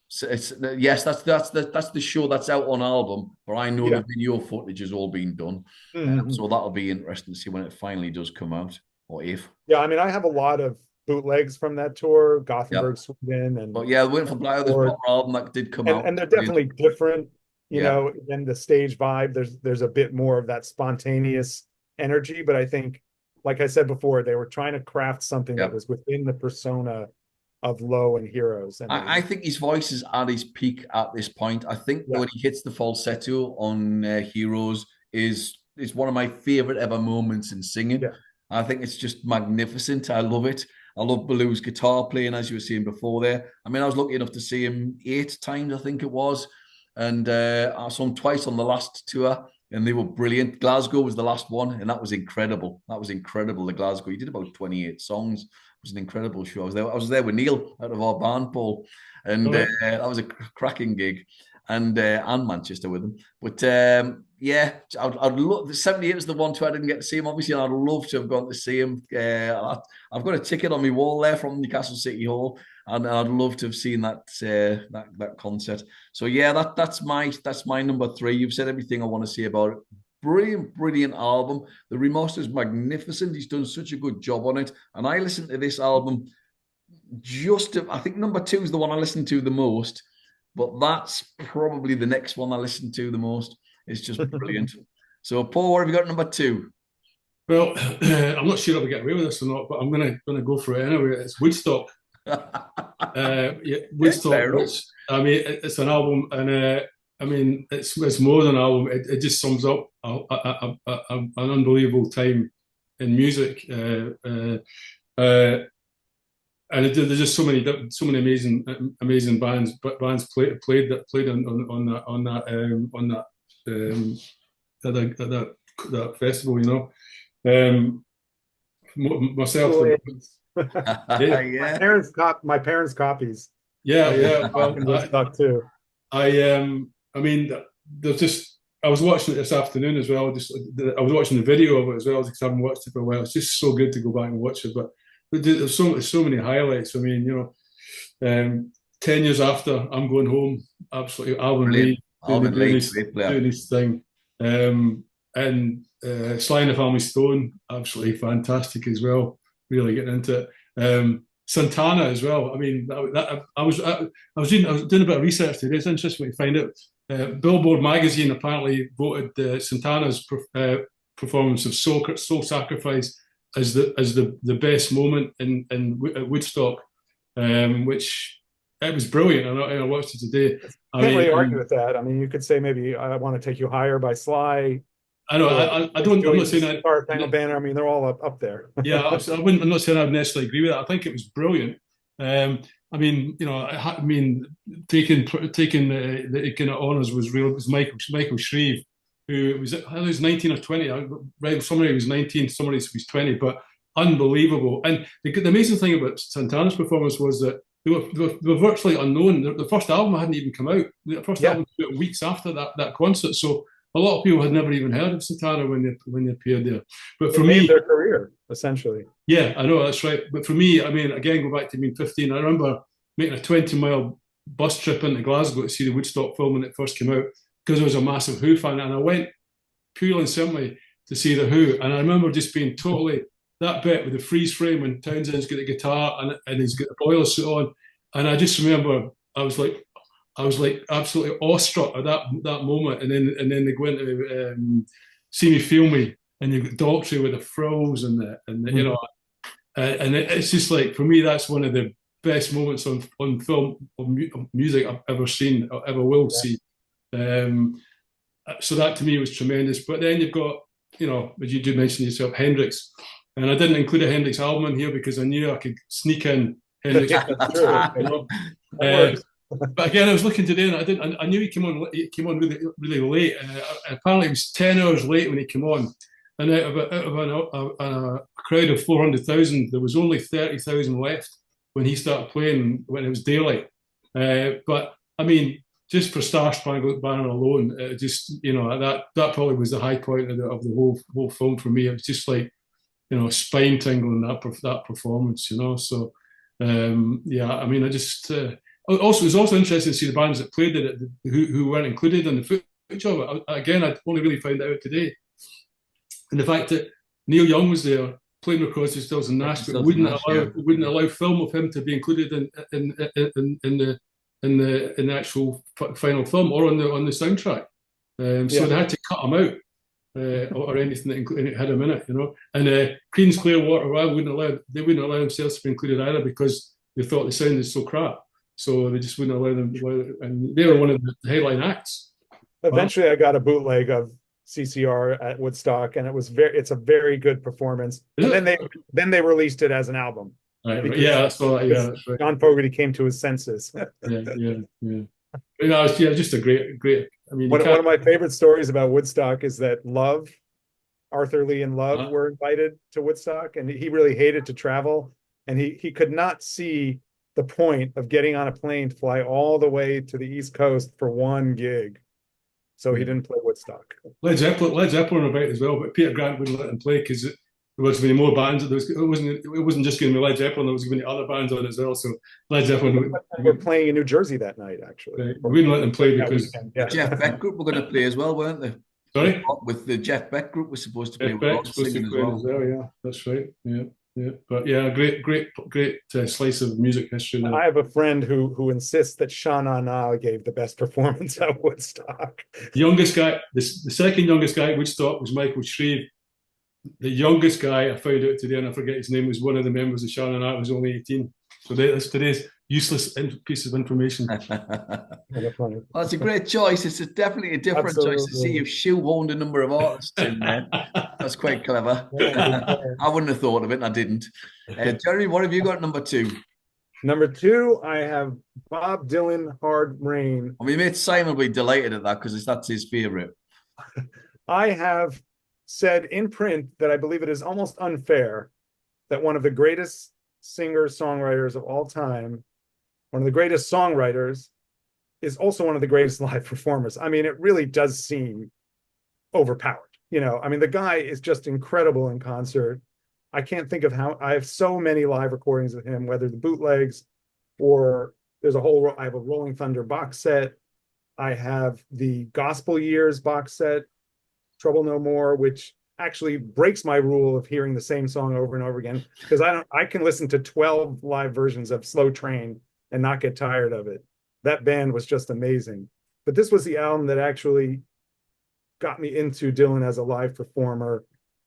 Yes, that's the show that's out on album. But I know the video footage has all been done, so that'll be interesting to see when it finally does come out, or if. Yeah, I mean, I have a lot of bootlegs from that tour, Gothenburg, Sweden, and. But yeah, Waiting for Blackout, there's a album that did come out, and they're definitely different. You know, than the Stage vibe. There's a bit more of that spontaneous energy, but I think, like I said before, they were trying to craft something that was within the persona of Low and Heroes. And I think his voice is at his peak at this point. I think when he hits the falsetto on Heroes is one of my favorite ever moments in singing. Yeah. I think it's just magnificent. I love it. I love Baloo's guitar playing, as you were saying before there. I mean, I was lucky enough to see him 8 times, I think it was. And I saw him twice on the last tour, and they were brilliant. Glasgow was the last one, and that was incredible. The Glasgow. He did about 28 songs. It was an incredible show. I was there with Neil out of our band, Paul, and that was a cracking gig. And Manchester with him. But I'd love. The 78 was the one too I didn't get to see him, obviously, and I'd love to have gone to see him. I've got a ticket on my wall there from Newcastle City Hall, and I'd love to have seen that concert. So yeah, that's my number 3. You've said everything I want to say about it. Brilliant album. The remaster is magnificent. He's done such a good job on it, and I listened to this album I think number 2 is the one I listened to the most. But that's probably the next one I listen to the most. It's just brilliant. So, Paul, what have you got number 2? Well, I'm not sure if I get away with this or not, but I'm gonna go for it anyway. It's Woodstock. Woodstock. Which, I mean, it's an album, and I mean, it's more than an album. It just sums up an unbelievable time in music. And there's just so many amazing bands played that festival, you know. Myself, my parents' copies. Yeah. Well, too. I mean, there's just. I was watching it this afternoon as well. I was watching the video of it as well because I haven't watched it for a while. It's just so good to go back and watch it, but. There's so many highlights. I mean, you know, 10 years after, I'm going home. Absolutely, Almond doing his thing, and Sly and the Family Stone, absolutely fantastic as well. Really getting into it. Santana as well. I mean, I was doing a bit of research today. It's interesting to find out. Billboard magazine apparently voted Santana's performance of Soul Sacrifice as the best moment in Woodstock, which it was brilliant. I watched it today. I can't really argue with that. I mean, you could say maybe I Want to Take You Higher by Sly. I know. I don't. I'm not saying that. Final Banner. I mean, they're all up there. Yeah, I wouldn't. I'm not saying I'd necessarily agree with that. I think it was brilliant. I mean, you know, I mean, taking the kind of honours was real. It was Michael Shreve, who was, I think he was 19 or 20. I read somebody was 19, somebody was 20, but unbelievable. And the amazing thing about Santana's performance was that they were virtually unknown. The first album hadn't even come out. The first album came out weeks after that concert. So a lot of people had never even heard of Santana when they appeared there. But for me, their career essentially. Yeah, I know, that's right. But for me, I mean, again, go back to being 15. I remember making a 20-mile bus trip into Glasgow to see the Woodstock film when it first came out, because I was a massive Who fan, and I went purely and simply to see the Who. And I remember just being totally, that bit with the freeze frame and Townsend's got the guitar and he's got the boiler suit on, and I just remember I was like absolutely awestruck at that moment. And then they go into See Me Feel Me, and you've got Daltrey with the frills and the you know, and it's just like, for me, that's one of the best moments on film of music I've ever seen, or ever will see. So that to me was tremendous. But then you've got, you know, as you did mention yourself, Hendricks, and I didn't include a Hendricks album in here because I knew I could sneak in Hendricks. You know? But again, I was looking today, and I knew he came on really, really late. Apparently, it was 10 hours late when he came on. And out of a crowd of 400,000, there was only 30,000 left when he started playing, when it was daylight. But I mean, just for Star Spangled Banner alone, just, you know, that probably was the high point of the whole film for me. It was just like, you know, spine tingling, that performance, you know. So yeah, I mean, I just also, it was also interesting to see the bands that played it who weren't included in the footage of it. Again, I only really found that out today. And the fact that Neil Young was there playing with Crosby, Stills and Nash, but wouldn't allow film of him to be included in the actual final film or on the soundtrack. So they had to cut him out, or anything that had him in it, you know. And Creedence Clearwater wouldn't allow themselves to be included either, because they thought the sound is so crap. So they just wouldn't allow them. And they were one of the headline acts. Eventually, I got a bootleg of CCR at Woodstock, and it's a very good performance. And then they released it as an album. Right. Yeah, that's all. Yeah, that's right. John Fogerty came to his senses. yeah. You know, just a great. I mean, one of my favorite stories about Woodstock is that Arthur Lee and Love were invited to Woodstock, and he really hated to travel, and he could not see the point of getting on a plane to fly all the way to the East Coast for one gig. So he didn't play Woodstock. Led Zeppelin were about as well, but Peter Grant wouldn't let him play because there was going to be more bands. It wasn't just going to be Led Zeppelin, there was going to be other bands on as well. So Led Zeppelin were playing in New Jersey that night, actually. We wouldn't let them play because Jeff Beck group were going to play as well, weren't they? Sorry? With the Jeff Beck group was supposed to play Jeff with Beck was supposed to play as well. Yeah, that's right. Yeah. But yeah, great slice of music history there. I have a friend who insists that Sha Na Na gave the best performance at Woodstock. The youngest guy, the second youngest guy at Woodstock was Michael Shreve. The youngest guy, I found out today, and I forget his name, was one of the members of Sha Na Na, was only 18. So that's today's useless piece of information. Well, it's a great choice. It's definitely a different choice to see you've shoehorned a number of artists in there. That's quite clever. I wouldn't have thought of it, and I didn't. Jeremy, what have you got number 2? Number 2, I have Bob Dylan, Hard Rain. I mean, mate, Simon will be delighted at that because that's his favorite. I have said in print that I believe it is almost unfair that one of the greatest singer-songwriters of all time, one of the greatest songwriters, is also one of the greatest live performers. I mean, it really does seem overpowered. You know, I mean, the guy is just incredible in concert. I can't think of how. I have so many live recordings of him, whether the bootlegs or I have a Rolling Thunder box set. I have the Gospel Years box set, Trouble No More, which actually breaks my rule of hearing the same song over and over again, because I can listen to 12 live versions of Slow Train and not get tired of it. That band was just amazing. But this was the album that actually got me into Dylan as a live performer.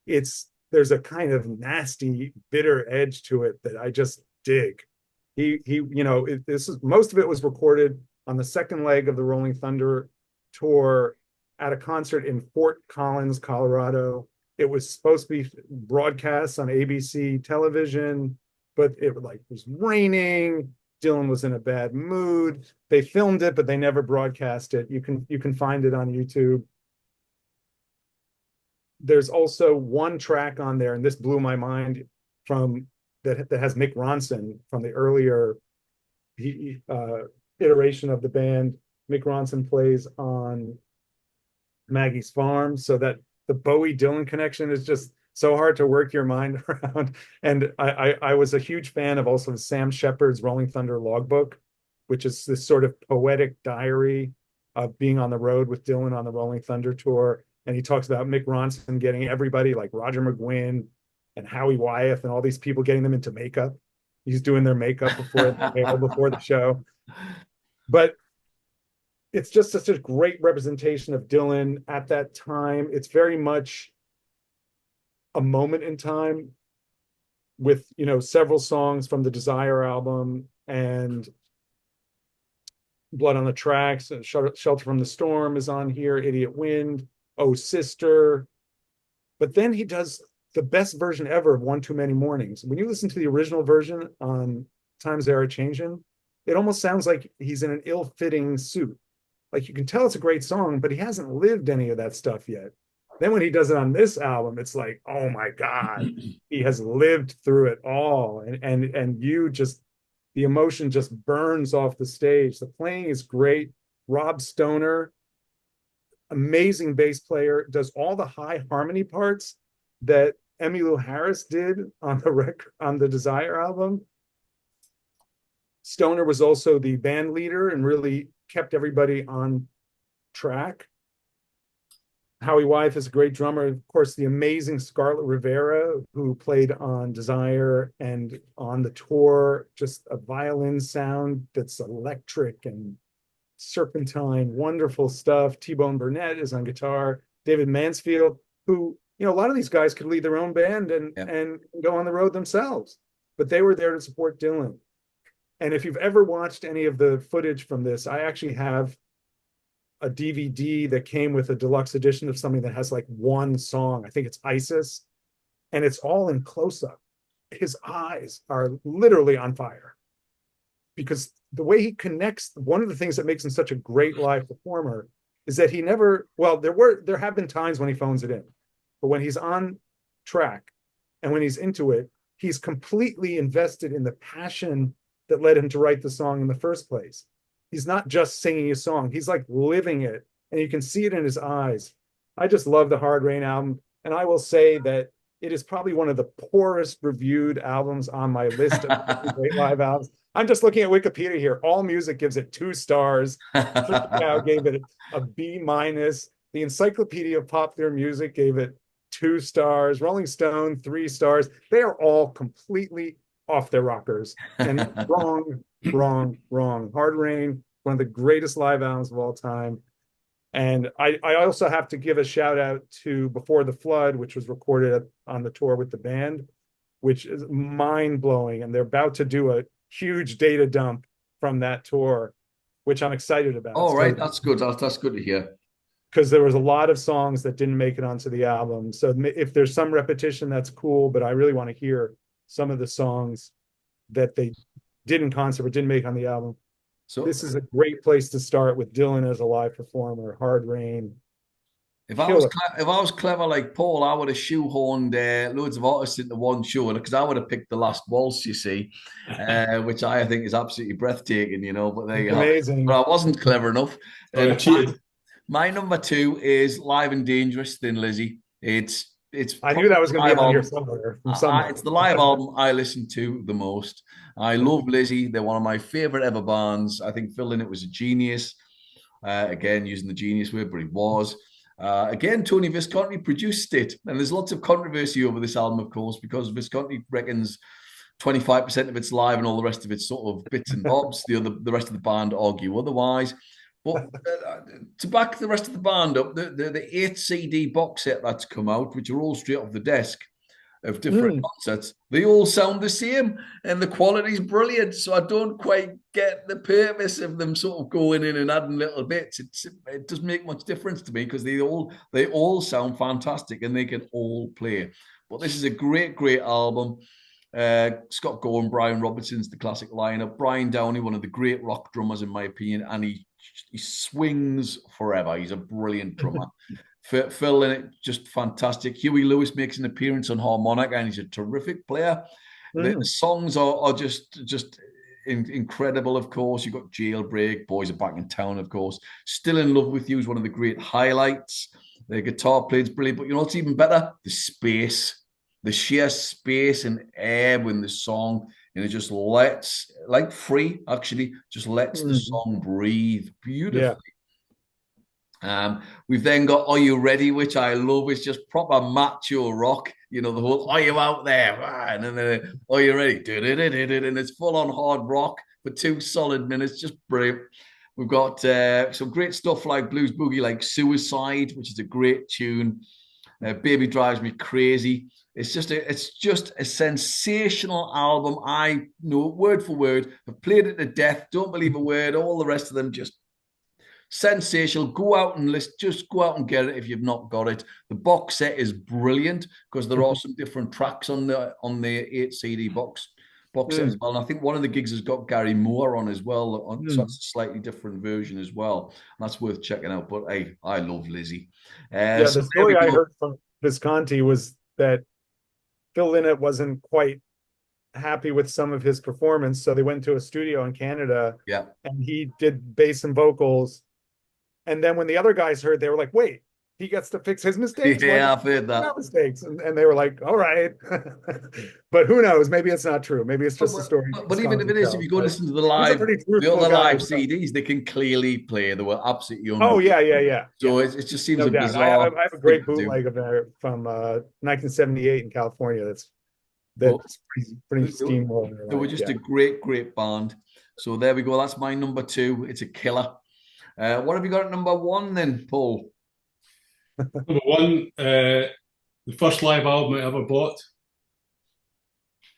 There's a kind of nasty, bitter edge to it that I just dig. Most of it was recorded on the second leg of the Rolling Thunder tour at a concert in Fort Collins, Colorado. It was supposed to be broadcast on ABC television, but it was raining. Dylan was in a bad mood. They filmed it, but they never broadcast it. You can find it on YouTube. There's also one track on there, and this blew my mind, from that has Mick Ronson from the earlier iteration of the band. Mick Ronson plays on Maggie's Farm, so that the Bowie Dylan connection is just so hard to work your mind around. And I was a huge fan of also Sam Shepard's Rolling Thunder Logbook, which is this sort of poetic diary of being on the road with Dylan on the Rolling Thunder tour. And he talks about Mick Ronson getting everybody like Roger McGuinn and Howie Wyeth and all these people, getting them into makeup. He's doing their makeup before the show. But it's just such a great representation of Dylan at that time. It's very much a moment in time with, several songs from the Desire album and Blood on the Tracks, and Shelter from the Storm is on here, Idiot Wind, Oh Sister. But then he does the best version ever of One Too Many Mornings. When you listen to the original version on Times They Are Changing, it almost sounds like he's in an ill-fitting suit. Like, you can tell it's a great song, but he hasn't lived any of that stuff yet. Then when he does it on this album, it's like, oh my God, he has lived through it all. And you just, the emotion just burns off the stage. The playing is great. Rob Stoner, amazing bass player, does all the high harmony parts that Emmylou Harris did on the record, on the Desire album. Stoner was also the band leader and really kept everybody on track. Howie Wyeth is a great drummer. Of course, the amazing Scarlett Rivera, who played on Desire and on the tour, just a violin sound that's electric and serpentine, wonderful stuff. T-Bone Burnett is on guitar. David Mansfield, who, a lot of these guys could lead their own band and go on the road themselves, but they were there to support Dylan. And if you've ever watched any of the footage from this, I actually have a DVD that came with a deluxe edition of something that has like one song. I think it's Isis, and it's all in close-up. His eyes are literally on fire because the way he connects, one of the things that makes him such a great live performer is that he never, there have been times when he phones it in, but when he's on track and when he's into it, he's completely invested in the passion that led him to write the song in the first place. He's not just singing a song, he's like living it, and you can see it in his eyes. I just love the Hard Rain album, and I will say that it is probably one of the poorest reviewed albums on my list of great live albums. I'm just looking at Wikipedia here. All Music gives it 2 stars. Now gave it a B-. The Encyclopedia of Popular Music gave it 2 stars. Rolling Stone, 3 stars. They are all completely off their rockers and wrong. Hard Rain, one of the greatest live albums of all time. And I also have to give a shout out to Before the Flood, which was recorded on the tour with the band, which is mind blowing. And they're about to do a huge data dump from that tour, which I'm excited about. Oh, right. That's good. That's good to hear. Because there was a lot of songs that didn't make it onto the album. So if there's some repetition, that's cool. But I really want to hear some of the songs that they did in concert but didn't make on the album. So this is a great place to start with Dylan as a live performer. Hard Rain. If I was clever like Paul, I would have shoehorned loads of artists into one show, because I would have picked The Last Waltz, you see, which I think is absolutely breathtaking, But there you amazing. But I wasn't clever enough. I cheated. My number 2 is Live and Dangerous, Thin Lizzy. I knew that was going to be on here somewhere. It's the live album I listen to the most. I love Lizzy. They're one of my favorite ever bands. I think Phil Lynott was a genius. Again, using the genius word, but he was. Again, Tony Visconti produced it. And there's lots of controversy over this album, of course, because Visconti reckons 25% of it's live and all the rest of it's sort of bits and bobs. The rest of the band argue otherwise. But to back the rest of the band up, the 8 CD box set that's come out, which are all straight off the desk, of different concerts, they all sound the same and the quality's brilliant. So I don't quite get the purpose of them sort of going in and adding little bits. It doesn't make much difference to me because they all sound fantastic and they can all play. But this is a great, great album. Scott Gorham, Brian Robertson's the classic lineup. Brian Downey, one of the great rock drummers in my opinion, and he swings forever. He's a brilliant drummer. Phil in it, just fantastic. Huey Lewis makes an appearance on harmonica, and he's a terrific player. The songs are just incredible. Of course, you've got Jailbreak, Boys Are Back in Town. Of course, Still in Love with You is one of the great highlights. The guitar play's brilliant, but you know what's even better? The space, the sheer space and air when the song, and it just lets, like Free, actually, just lets the song breathe beautifully. Yeah. We've then got Are You Ready, which I love. It's just proper macho rock. You know, the whole Are You Out There? And then Are You Ready? And it's full on hard rock for 2 solid minutes. Just brilliant. We've got some great stuff like Blues Boogie, like Suicide, which is a great tune. Baby Drives Me Crazy. It's just a sensational album. I know word for word. I've played it to death. Don't believe a word. All the rest of them just sensational. Go out and listen. Just go out and get it if you've not got it. The box set is brilliant because there are some different tracks on the 8 CD box set as well. And I think one of the gigs has got Gary Moore on as well. So that's a slightly different version as well. And that's worth checking out. But hey, I love Lizzie. The story I heard from Visconti was that Phil Lynott wasn't quite happy with some of his performance, so they went to a studio in Canada. Yeah, and he did bass and vocals. And then when the other guys heard, they were like, "Wait, he gets to fix his mistakes." Yeah, I've heard that. Mistakes, and they were like, "All right," but who knows? Maybe it's not true. Maybe it's just a story. But even if it is, if you go listen to the live CDs, they can clearly play. They were absolutely unreal. Oh yeah. So it just seems no a doubt. bizarre. I have a great bootleg of there from 1978 in California. That's pretty steamroller. They were just a great band. So there we go. That's my number 2. It's a killer. What have you got at number 1 then, Paul? Number 1, the first live album I ever bought.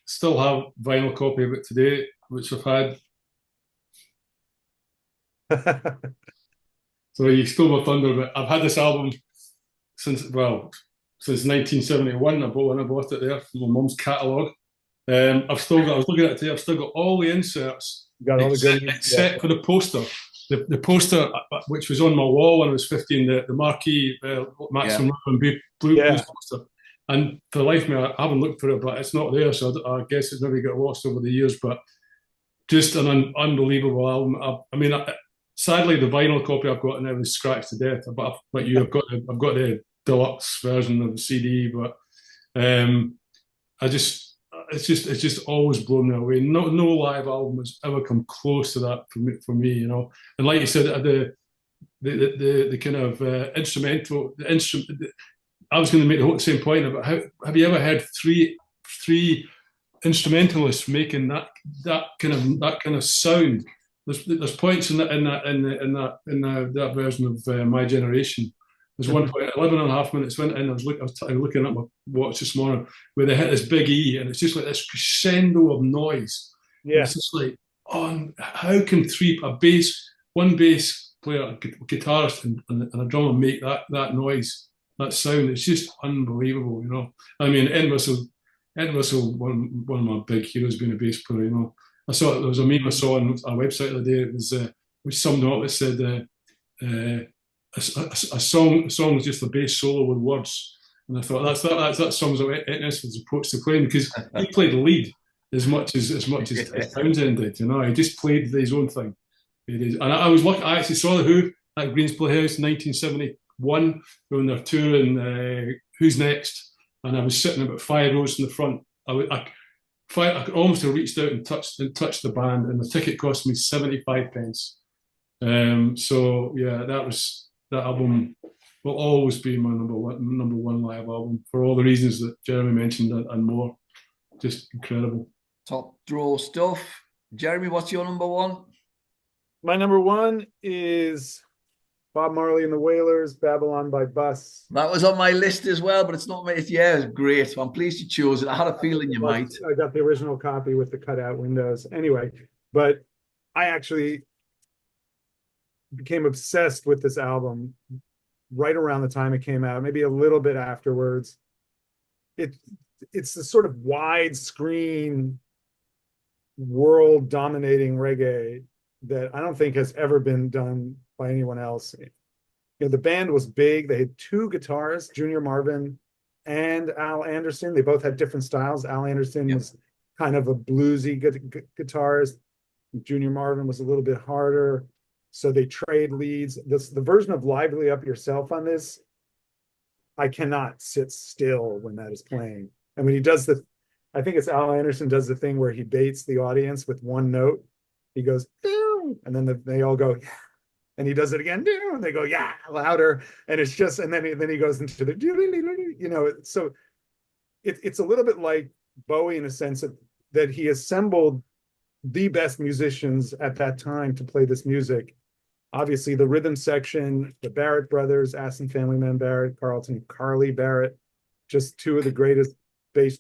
Still have vinyl copy of it today, which I've had. So you stole my thunder, but I've had this album since 1971. I bought it there from my mum's catalogue. I was looking at it today. I've still got all the inserts, except for the poster. The poster, which was on my wall when I was 15, the marquee Maximum Rhythm Blues poster. And for the life of me, I haven't looked for it, but it's not there. So I guess it's maybe got lost over the years. But just an unbelievable album. Sadly, the vinyl copy I've got now is scratched to death. But I've got the deluxe version of the CD. But it's just always blown me away. No live album has ever come close to that for me, you know. And like you said, the kind of instrumental, the instrument. I was going to make the same point about have you ever heard three instrumentalists making that kind of sound? There's points in that version of My Generation. There's one point, 11 and a half minutes went in, I was looking at my watch this morning, where they hit this big E, and it's just like this crescendo of noise. Yeah. It's just like, how can one bass player, a guitarist, and a drummer make that noise, that sound? It's just unbelievable, you know. I mean, Ed Russell, one of my big heroes, being a bass player, you know. There was a meme I saw on our website the other day, it was, which summed it up, it said, a song is just a bass solo with words, and I thought that sums up Edness's approach to playing, because he played lead as much as Townsend did. You know, he just played his own thing. And I was lucky. I actually saw the Who at Green's Playhouse in 1971 when they're touring Who's Next, and I was sitting about 5 rows in the front. I could almost have reached out and touched the band, and the ticket cost me 75 pence. So yeah, that album will always be my number one live album for all the reasons that Jeremy mentioned and more. Just incredible. Top draw stuff. Jeremy, what's your number 1? My number 1 is Bob Marley and the Wailers, Babylon by Bus. That was on my list as well, but it's not. Yeah, it's great. So I'm pleased you chose it. I had a feeling you might. I got the original copy with the cutout windows. Anyway, but I actually became obsessed with this album right around the time it came out, maybe a little bit afterwards. It's the sort of widescreen, world-dominating reggae that I don't think has ever been done by anyone else. You know, the band was big. They had two guitars, Junior Marvin and Al Anderson. They both had different styles. Al Anderson was kind of a bluesy guitarist. Junior Marvin was a little bit harder. So they trade leads. The version of Lively Up Yourself on this, I cannot sit still when that is playing. And when he does I think it's Al Anderson does the thing where he baits the audience with one note. He goes, Down, and then they all go, yeah. And he does it again, Down, and they go, yeah, louder. And it's just, and then he goes into the, you know, so it's a little bit like Bowie in a sense that he assembled the best musicians at that time to play this music. Obviously, the rhythm section, the Barrett brothers, Aston Family Man Barrett, Carly Barrett, just two of the greatest bass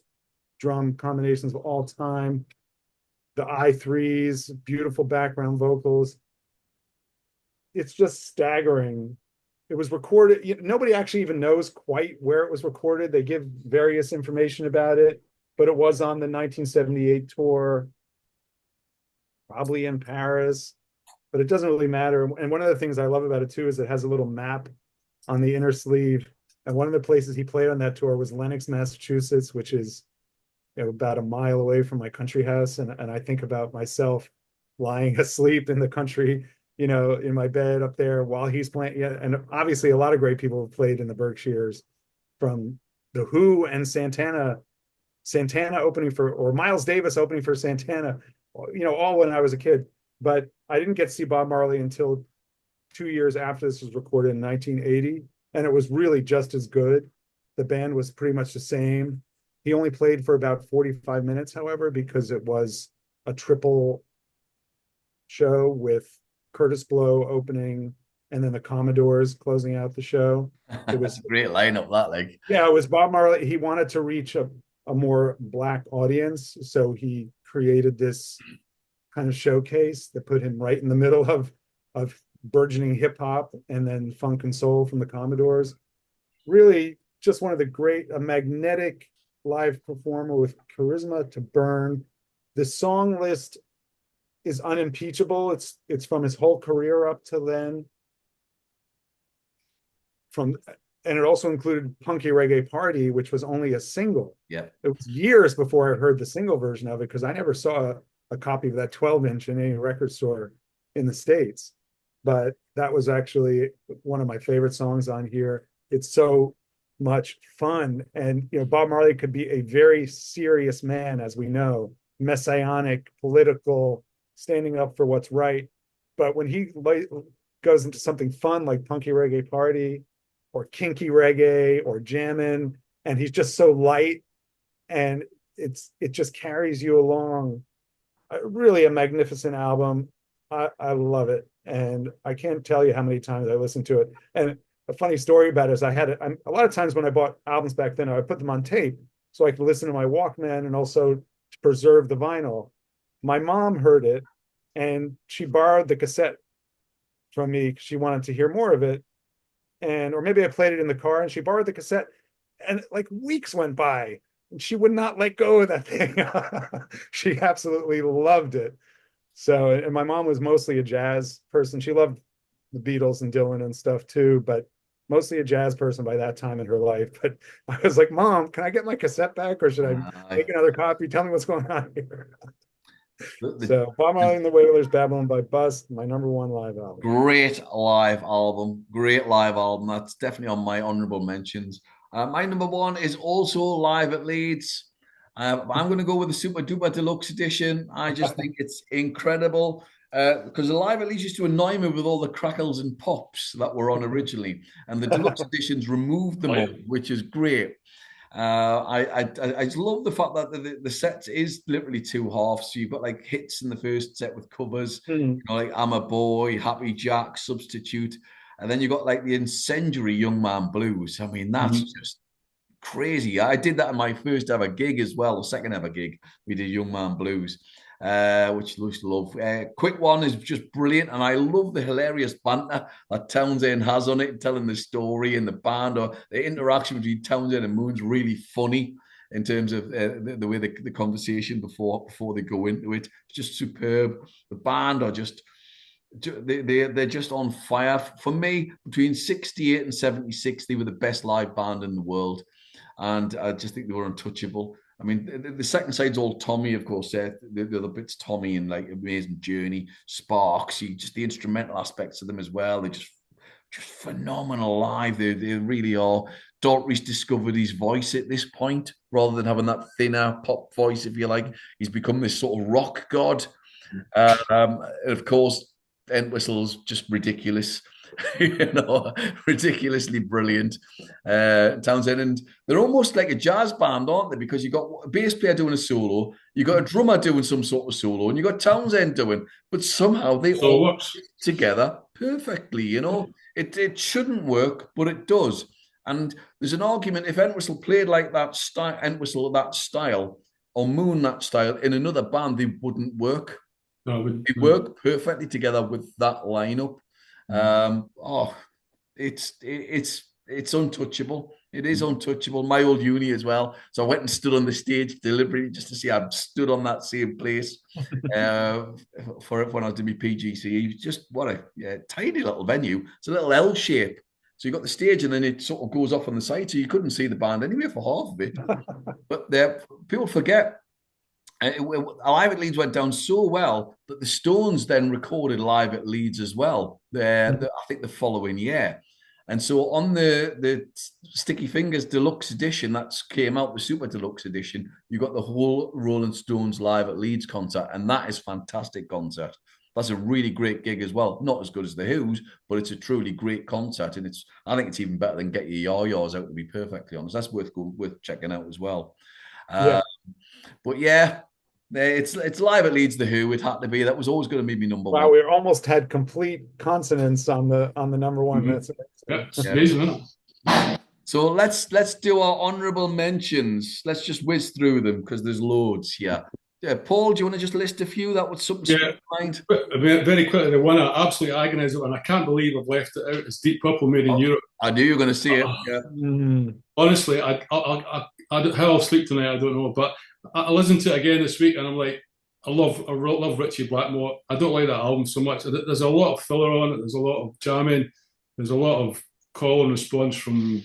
drum combinations of all time. The I3s, beautiful background vocals. It's just staggering. It was recorded. Nobody actually even knows quite where it was recorded. They give various information about it, but it was on the 1978 tour, probably in Paris. But it doesn't really matter. And one of the things I love about it too is it has a little map on the inner sleeve. And one of the places he played on that tour was Lenox, Massachusetts, which is, you know, about a mile away from my country house. And I think about myself lying asleep in the country, you know, in my bed up there while he's playing. Yeah, and obviously a lot of great people have played in the Berkshires, from The Who and Santana opening or Miles Davis opening for Santana, you know, all when I was a kid. But I didn't get to see Bob Marley until 2 years after this was recorded in 1980. And it was really just as good. The band was pretty much the same. He only played for about 45 minutes, however, because it was a triple show with Curtis Blow opening and then the Commodores closing out the show. It was a great lineup, that, like. Yeah, it was Bob Marley. He wanted to reach a more Black audience. So he created this kind of showcase that put him right in the middle of burgeoning hip hop and then funk and soul from the Commodores. Really just one of a magnetic live performer with charisma to burn. The song list is unimpeachable. It's from his whole career up to then. And it also included Punky Reggae Party, which was only a single. Yeah. It was years before I heard the single version of it because I never saw a copy of that 12-inch in any record store in the States. But that was actually one of my favorite songs on here. It's so much fun. And, you know, Bob Marley could be a very serious man, as we know, messianic, political, standing up for what's right. But when he goes into something fun like Punky Reggae Party or Kinky Reggae or Jammin', and he's just so light and it just carries you along. Really a magnificent album. I love it. And I can't tell you how many times I listened to it. And a funny story about it is a lot of times when I bought albums back then, I would put them on tape so I could listen to my Walkman and also to preserve the vinyl. My mom heard it and she borrowed the cassette from me because she wanted to hear more of it. Or maybe I played it in the car and she borrowed the cassette and like weeks went by and she would not let go of that thing. She absolutely loved it. So, and my mom was mostly a jazz person. She loved the Beatles and Dylan and stuff too, but mostly a jazz person by that time in her life. But I was like, Mom, can I get my cassette back or should I make another copy? Tell me what's going on here. So Bob Marley and the Wailers, Babylon by Bus, my #1 live album. Great live album. That's definitely on my honorable mentions. My #1 is also live at Leeds. I'm going to go with the Super Duper Deluxe Edition. I just think it's incredible because the live at Leeds used to annoy me with all the crackles and pops that were on originally, and the deluxe editions removed them all, which is great. I just love the fact that the set is literally 2 halves. So you've got like hits in the first set with covers, you know, like I'm a Boy, Happy Jack, Substitute. And then you got like the incendiary Young Man Blues. I mean, that's just crazy. I did that in my first ever gig as well, or second ever gig. We did Young Man Blues, which I used to love. Quick One is just brilliant, and I love the hilarious banter that Townsend has on it, telling the story in the band, or the interaction between Townsend and Moon's really funny in terms of the way the conversation before they go into it. It's just superb. The band are just they're just on fire. For me, between 68 and 76, they were the best live band in the world. And I just think they were untouchable. I mean, the second side's all Tommy, of course. The other bits, Tommy and like Amazing Journey, Sparks, just the instrumental aspects of them as well. They're just phenomenal live. They really are. Daltrey's discovered his voice at this point, rather than having that thinner pop voice, if you like. He's become this sort of rock god. Of course, Entwistle's just ridiculous. Ridiculously brilliant. Townsend, and they're almost like a jazz band, aren't they? Because you got a bass player doing a solo, you got a drummer doing some sort of solo, and you got Townsend doing, but somehow they all work together perfectly. It shouldn't work, but it does. And there's an argument if Entwistle played like that style, Entwistle that style, or Moon that style in another band, they wouldn't work. They work perfectly together with that lineup. It's untouchable. It is untouchable. My old uni as well. So I went and stood on the stage deliberately just to see I'd stood on that same place for when I was doing my PGCE. Just what a tiny little venue. It's a little L shape. So you got the stage and then it sort of goes off on the side. So you couldn't see the band anyway for half of it. But people forget. Live at Leeds went down so well that the Stones then recorded live at Leeds as well. I think the following year, and so on the Sticky Fingers Deluxe Edition that came out, the Super Deluxe Edition, you got the whole Rolling Stones live at Leeds concert, and that is fantastic concert. That's a really great gig as well. Not as good as the Who's, but it's a truly great concert, and I think it's even better than Get Your Yah-Yahs Out, to be perfectly honest. That's worth checking out as well. But yeah, it's live at Leeds. The Who, it had to be. That was always going to be my number one. Wow, we almost had complete consonance on the number one. That's amazing, isn't it? So let's do our honourable mentions. Let's just whiz through them because there's loads here. Paul, do you want to just list a few? That was something in mind. Very quickly, the one I absolutely agonise over, and I can't believe I've left it out, is Deep Purple Made in Europe. I knew you were going to see it. Honestly, how I'll sleep tonight, I don't know. But I listened to it again this week, and I'm like, I love Ritchie Blackmore. I don't like that album so much. There's a lot of filler on it. There's a lot of jamming. There's a lot of call and response from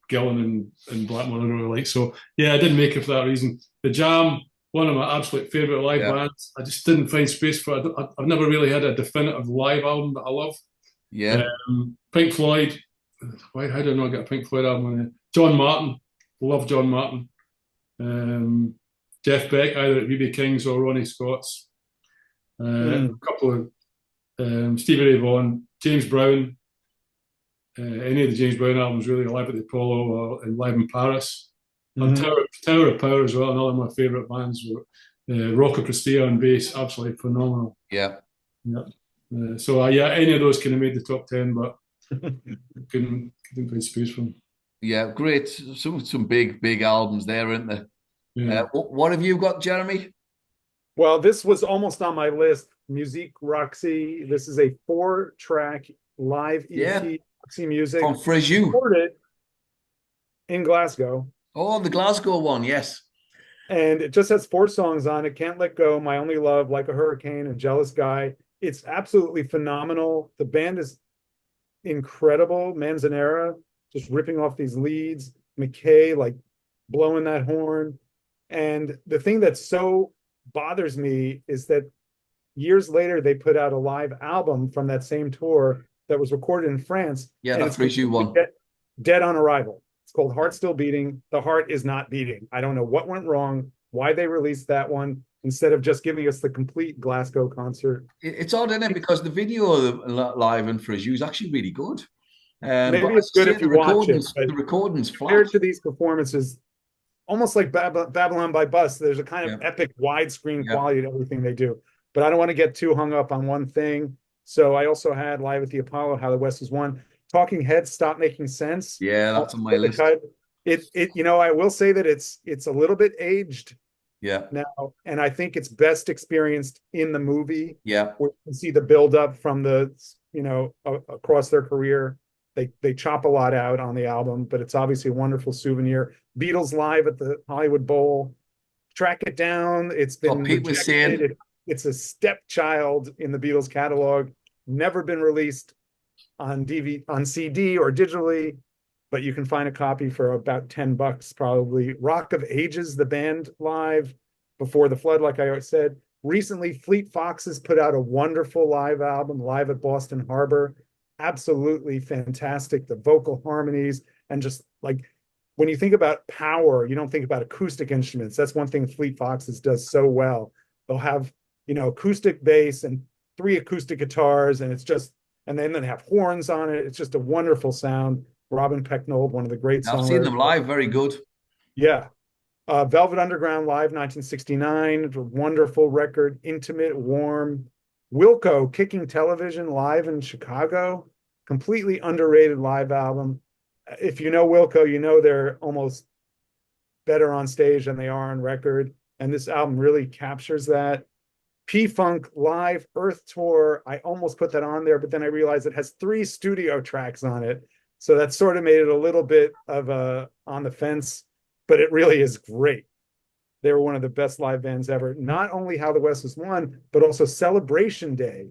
Gillan and Blackmore. I don't really like. So yeah, I didn't make it for that reason. The Jam, one of my absolute favourite live bands. I just didn't find space for it. I've never really had a definitive live album that I love. Yeah. Pink Floyd. How did I not get a Pink Floyd album on there? John Martin. Love John Martin. Jeff Beck, either at B.B. King's or Ronnie Scott's. A couple of Stevie Ray Vaughan, James Brown. Any of the James Brown albums, really, Live at the Apollo or Live in Paris. And Tower of Power as well, another of my favourite bands. Rocco Prestia on bass, absolutely phenomenal. Yeah. So any of those kind of made the top 10, but couldn't find space for them. Yeah, great. Some big albums there, aren't there? Yeah. What have you got, Jeremy? Well, this was almost on my list. Musique Roxy. This is a 4-track live EP. Roxy Music. From Fréjus. Recorded in Glasgow. Oh, the Glasgow one, yes. And it just has 4 songs on it. Can't Let Go, My Only Love, Like a Hurricane, and Jealous Guy. It's absolutely phenomenal. The band is incredible. Manzanera just ripping off these leads. McKay like blowing that horn. And the thing that so bothers me is that years later, they put out a live album from that same tour that was recorded in France. Yeah, that Fréjus one. Dead on Arrival. It's called Heart Still Beating. The heart is not beating. I don't know what went wrong, why they released that one instead of just giving us the complete Glasgow concert. It's odd, isn't it? Because the video live in Fréjus is actually really good. Maybe it's good if you watch it. The recording's flat. Compared to these performances, almost like Babylon by Bus, there's a kind of epic widescreen quality to everything they do. But I don't want to get too hung up on one thing. So I also had Live at the Apollo, How the West Was Won. Talking Heads, Stop Making Sense. Yeah, that's on my list. I will say that it's a little bit aged Yeah. now, and I think it's best experienced in the movie, Yeah. where you can see the build up from across their career. They chop a lot out on the album, but it's obviously a wonderful souvenir. Beatles live at the Hollywood Bowl. Track It Down. It's been Pete was saying, it's a stepchild in the Beatles catalog. Never been released on on CD or digitally, but you can find a copy for about $10 probably. Rock of Ages, the band live before the flood, like I said. Recently, Fleet Foxes put out a wonderful live album, live at Boston Harbor. Absolutely fantastic. The vocal harmonies, and just like when you think about Power, you don't think about acoustic instruments. That's one thing Fleet Foxes does so well. They'll have, acoustic bass and 3 acoustic guitars, and then they have horns on it. It's just a wonderful sound. Robin Pecknold, one of the great songwriters. I've seen them live, very good. Yeah. Velvet Underground live, 1969, a wonderful record, intimate, warm. Wilco, Kicking Television live in Chicago, completely underrated live album. If you know Wilco, you know they're almost better on stage than they are on record, and this album really captures that. P-Funk live Earth Tour, I almost put that on there, but then I realized it has 3 studio tracks on it, so that sort of made it a little bit of a on the fence, but it really is great. They were one of the best live bands ever. Not only How the West Was Won, but also Celebration Day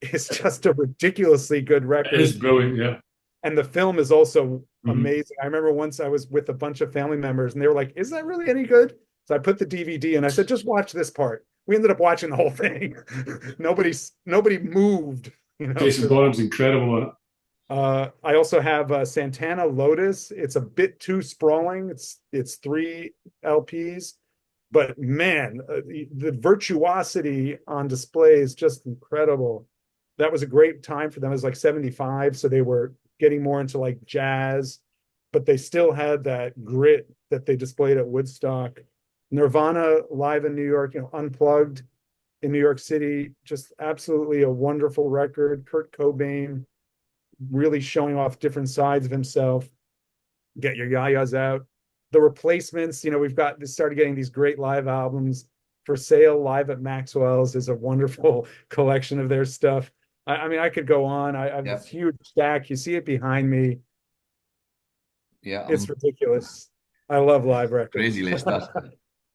is just a ridiculously good record. It is brilliant, yeah. And the film is also amazing. I remember once I was with a bunch of family members and they were like, is that really any good? So I put the DVD and I said, just watch this part. We ended up watching the whole thing. Nobody moved. Jason Bonham's incredible on it. I also have Santana Lotus. It's a bit too sprawling. It's 3 LPs, but man, the virtuosity on display is just incredible. That was a great time for them. It was like 75, so they were getting more into like jazz, but they still had that grit that they displayed at Woodstock. Nirvana live in New York, Unplugged in New York City, just absolutely a wonderful record. Kurt Cobain really showing off different sides of himself. Get Your Yayas Out. The Replacements, we've started getting these great live albums. For Sale live at Maxwell's is a wonderful collection of their stuff. I mean, I could go on. I have this huge stack. You see it behind me. Yeah, it's ridiculous. I love live records. Crazy list that.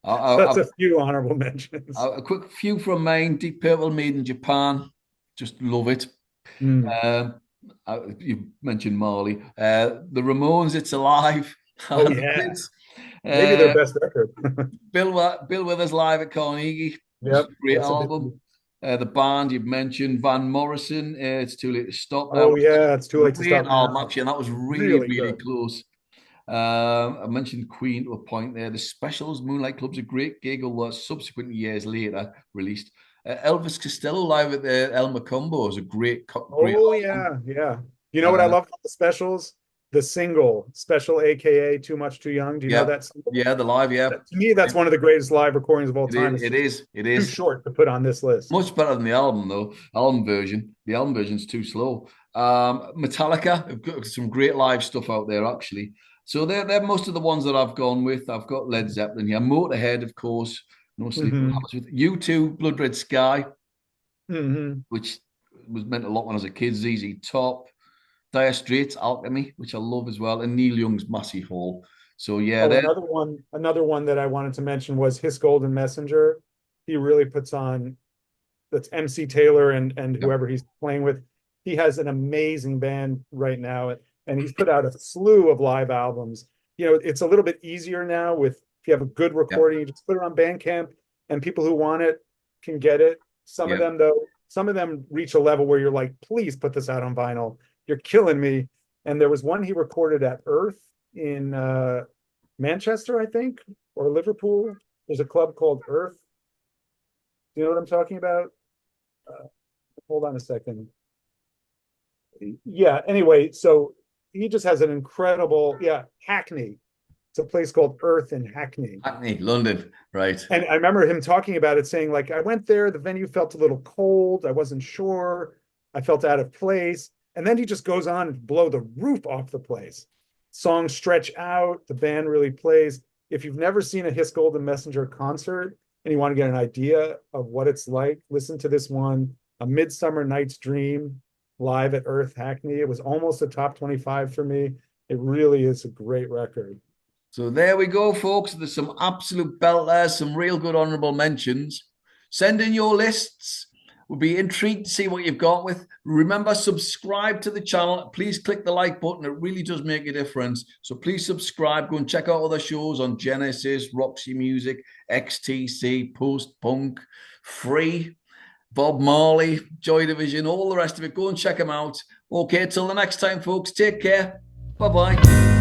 That's a few honorable mentions. A quick few from mine. Deep Purple, made in Japan. Just love it. You mentioned Marley. The Ramones, It's Alive. Oh yeah, maybe their best record. Bill Withers live at Carnegie. Yep, great album. The band you've mentioned, Van Morrison. It's Too Late to Stop. Oh yeah, It's Too Late to Stop. Album actually, and that was really close. I mentioned Queen to a point there. The Specials, Moonlight Club's a great gig, although subsequent years later released. Elvis Costello live at the El Macombo is a great album. Yeah. You know what I love about the Specials? The single, Special, aka Too Much Too Young. Do you know that single? Yeah, the live, yeah. To me, that's one of the greatest live recordings of all time. It is. Too short to put on this list. Much better than the album, though. Album version. The album version's too slow. Metallica have got some great live stuff out there, actually. So they're most of the ones that I've gone with. I've got Led Zeppelin here. Motorhead, of course. No Sleep with U2, Blood Red Sky, which was meant a lot when I was a kid. ZZ Top. Dire Straits, Alchemy, which I love as well, and Neil Young's Massey Hall. So yeah, another one that I wanted to mention was His Golden Messenger. He really puts on, that's MC Taylor and whoever he's playing with. He has an amazing band right now, and he's put out a slew of live albums. It's a little bit easier now with, if you have a good recording, you just put it on Bandcamp, and people who want it can get it. Some of them reach a level where you're like, please put this out on vinyl. You're killing me. And there was one he recorded at Earth in Manchester, I think, or Liverpool. There's a club called Earth. Do you know what I'm talking about? Hold on a second. Yeah, anyway, so he just has an incredible, Hackney. It's a place called Earth in Hackney. Hackney, London, right. And I remember him talking about it, saying, like, I went there, the venue felt a little cold. I wasn't sure. I felt out of place. And then he just goes on to blow the roof off the place. Songs stretch out. The band really plays. If you've never seen a Hiss Golden Messenger concert and you want to get an idea of what it's like, listen to this one, A Midsummer Night's Dream, live at Earth Hackney. It was almost a top 25 for me. It really is a great record. So there we go, folks. There's some absolute belters, some real good honourable mentions. Send in your lists. We'll be intrigued to see what you've got with. Remember, subscribe to the channel. Please click the like button. It really does make a difference. So please subscribe. Go and check out other shows on Genesis, Roxy Music, XTC, Post Punk, Free, Bob Marley, Joy Division, all the rest of it. Go and check them out. Okay, till the next time, folks. Take care. Bye-bye.